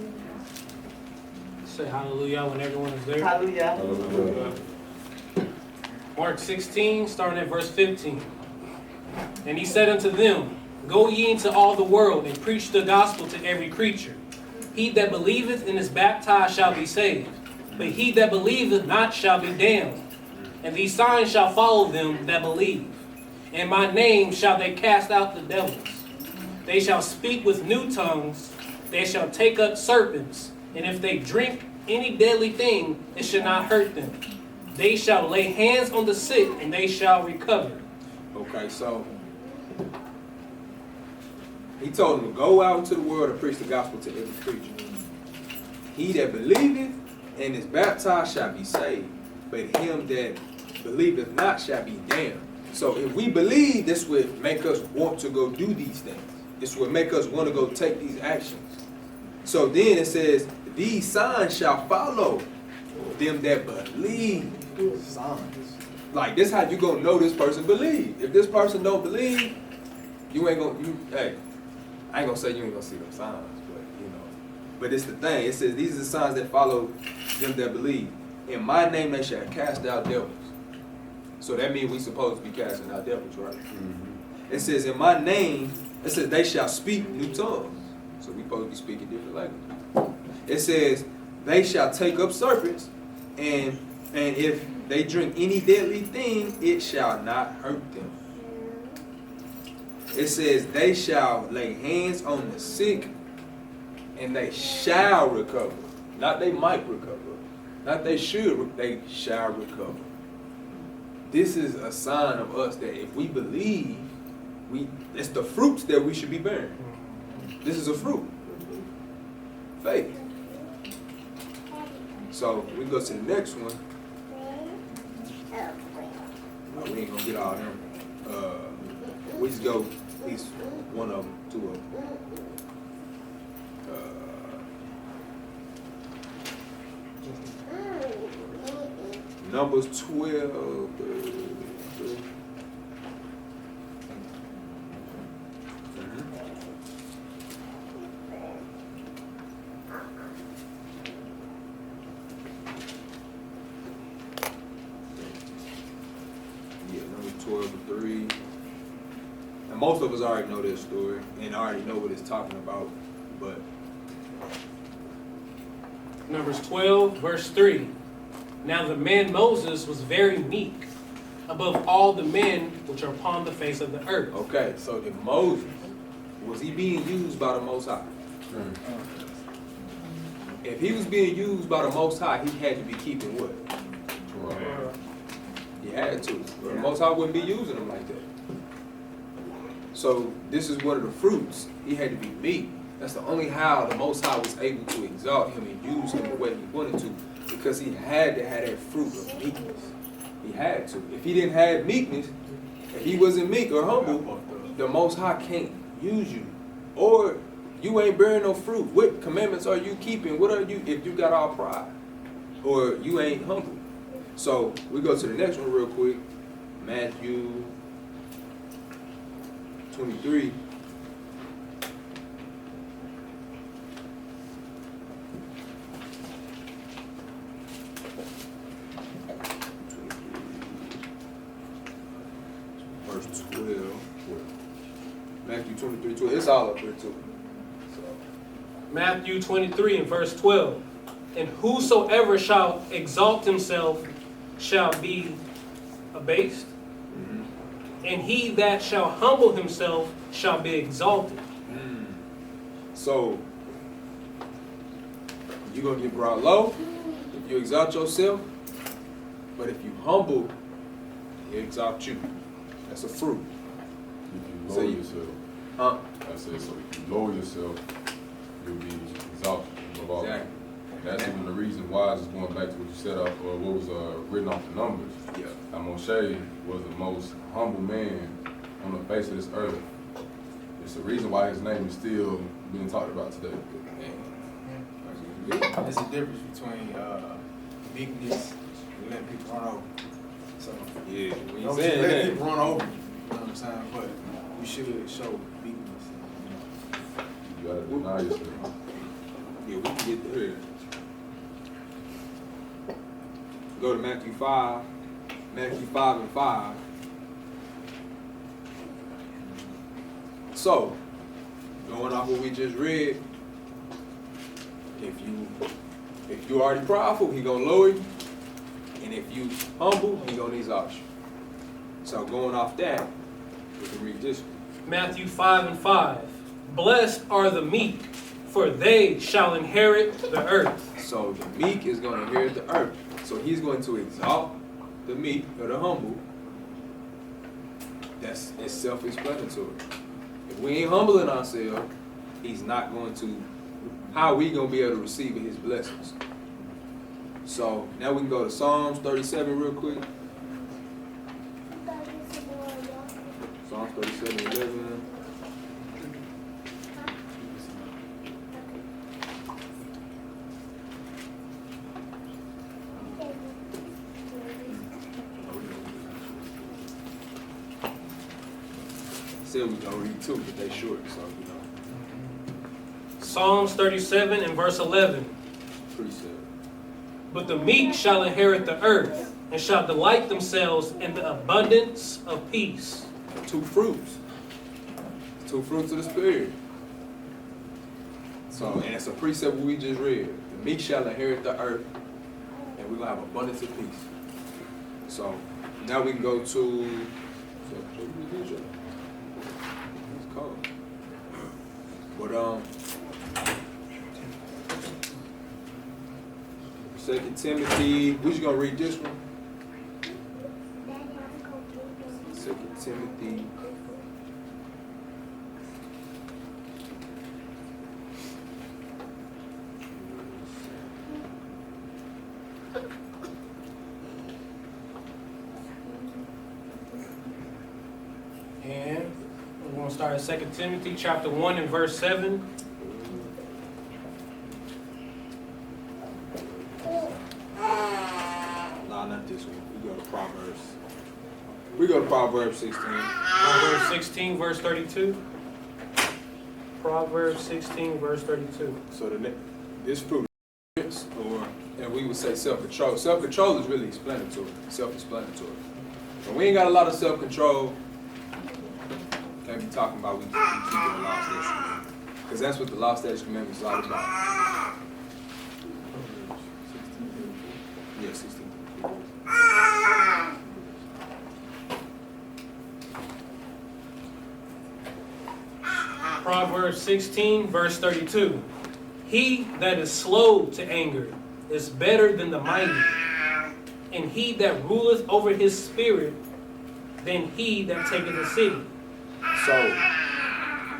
Say hallelujah when everyone is there. Hallelujah. Mark 16, starting at verse 15. And he said unto them, Go ye into all the world, and preach the gospel to every creature. He that believeth and is baptized shall be saved, but he that believeth not shall be damned. And these signs shall follow them that believe. In my name shall they cast out the devils. They shall speak with new tongues. They shall take up serpents. And if they drink any deadly thing, it shall not hurt them. They shall lay hands on the sick, and they shall recover. Okay, so he told them to go out into the world and preach the gospel to every creature. He that believeth and is baptized shall be saved, but him that believeth not shall be damned. So if we believe, this would make us want to go do these things. This would make us want to go take these actions. So then it says, these signs shall follow them that believe. Signs. Like, this how you gonna know this person believe. If this person don't believe, you ain't gonna, hey, I ain't gonna say you ain't gonna see them signs, but you know. But it's the thing, it says, these are the signs that follow them that believe. In my name they shall cast out devils. So that means we supposed to be casting out devils, right? Mm-hmm. It says, in my name, it says they shall speak new tongues. So we supposed to be speaking different languages. It says, they shall take up serpents, and if they drink any deadly thing, it shall not hurt them. It says, they shall lay hands on the sick, and they shall recover. Not they might recover. Not they should, they shall recover. This is a sign of us that if we believe, it's the fruits that we should be bearing. This is a fruit. Faith. So we go to the next one. We ain't gonna get all them. We just go at least one of them, two of them. Numbers 12. Yeah, Numbers 12:3. And most of us already know this story and already know what it's talking about, but Numbers 12, verse 3. Now the man Moses was very meek, above all the men which are upon the face of the earth. okay, so then Moses, was he being used by the Most High? If he was being used by the Most High, he had to be keeping what? He had to. The Most High wouldn't be using him like that. So this is one of the fruits. He had to be meek. That's the only how the Most High was able to exalt him and use him the way he wanted to, because he had to have that fruit of meekness. He had to. If he didn't have meekness, if he wasn't meek or humble, the Most High can't use you. Or you ain't bearing no fruit. What commandments are you keeping? What are you if you got all pride? Or you ain't humble? So we go to the next one real quick. Matthew 23. Verse 12. Matthew 23:12. It's all up there too. Matthew 23 and verse 12. And whosoever shall exalt himself shall be abased, and he that shall humble himself shall be exalted. So you're gonna get brought low if you exalt yourself, but if you humble, he exalt you. That's a fruit. If you So lower you- yourself. Huh? I said, so if you lower yourself, you'll be exalted above all. Exactly. And that's even the reason why, just going back to what you said off, what was written off the numbers. Yeah. How Moshe was the most humble man on the face of this earth. It's the reason why his name is still being talked about today. There's a difference between meekness and letting people run over. So Yeah, when you don't saying just let that, people run over you. You know what I'm saying? But you should show meekness. You gotta deny yourself. yeah, we can get there. Go to Matthew 5 and 5. So, going off what we just read, if you already prideful, he gonna lower you, and if you humble, he gonna exalt you. So going off that, we can read this one. Matthew 5 and 5. Blessed are the meek, for they shall inherit the earth. So the meek is going to inherit the earth. So he's going to exalt the meek or the humble. It's self-explanatory. If we ain't humbling ourselves, he's not going to. How are we going to be able to receive his blessings? So now we can go to Psalms 37 real quick. Psalms 37:11. Said we gonna read two, but they short, so you know. Psalms 37 and verse 11. Precept. But the meek shall inherit the earth, and shall delight themselves in the abundance of peace. Two fruits. Two fruits of the Spirit. So, and it's a precept we just read. The meek shall inherit the earth, and we're going to have abundance of peace. So, now we can go to... It's cold. But, 2 Timothy, we just going to read this one. 2 Timothy. And we're going to start at 2 Timothy chapter 1 and verse 7. Nah, not this one. We go to Proverbs. We go to Proverbs 16. Proverbs 16 verse 32. Proverbs 16 verse 32. So this fruit, and we would say self-control. Self-control is really explanatory, self-explanatory. But we ain't got a lot of self-control. Can't be talking about we keep the law, statutes, because that's what the law, statutes, commandments is all about. Yeah, 16. Proverbs 16 verse 32. He that is slow to anger is better than the mighty, and he that ruleth over his spirit than he that taketh a city. So,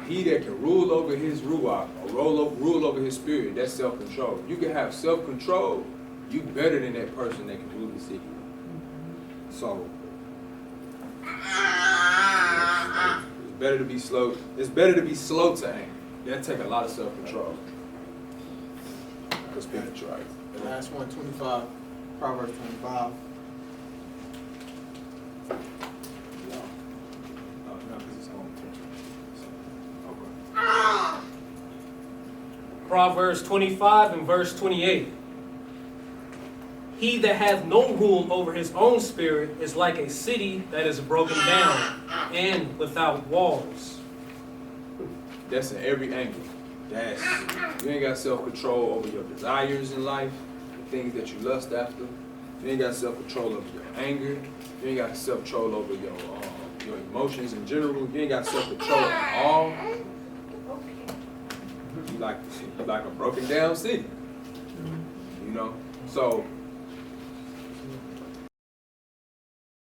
he that can rule over his ruach, or rule over his spirit, that's self-control. You can have self-control, you better than that person that can rule the city. So, it's better to be slow. It's better to be slow to anger. That take a lot of self-control. That's spiritual, right? The last one, 25, Proverbs 25. Proverbs 25 and verse 28. He that hath no rule over his own spirit is like a city that is broken down and without walls. That's in every angle. You ain't got self-control over your desires in life, the things that you lust after. You ain't got self-control over your anger. You ain't got self-control over your emotions in general. You ain't got self-control at all. You like a broken down city. You know? So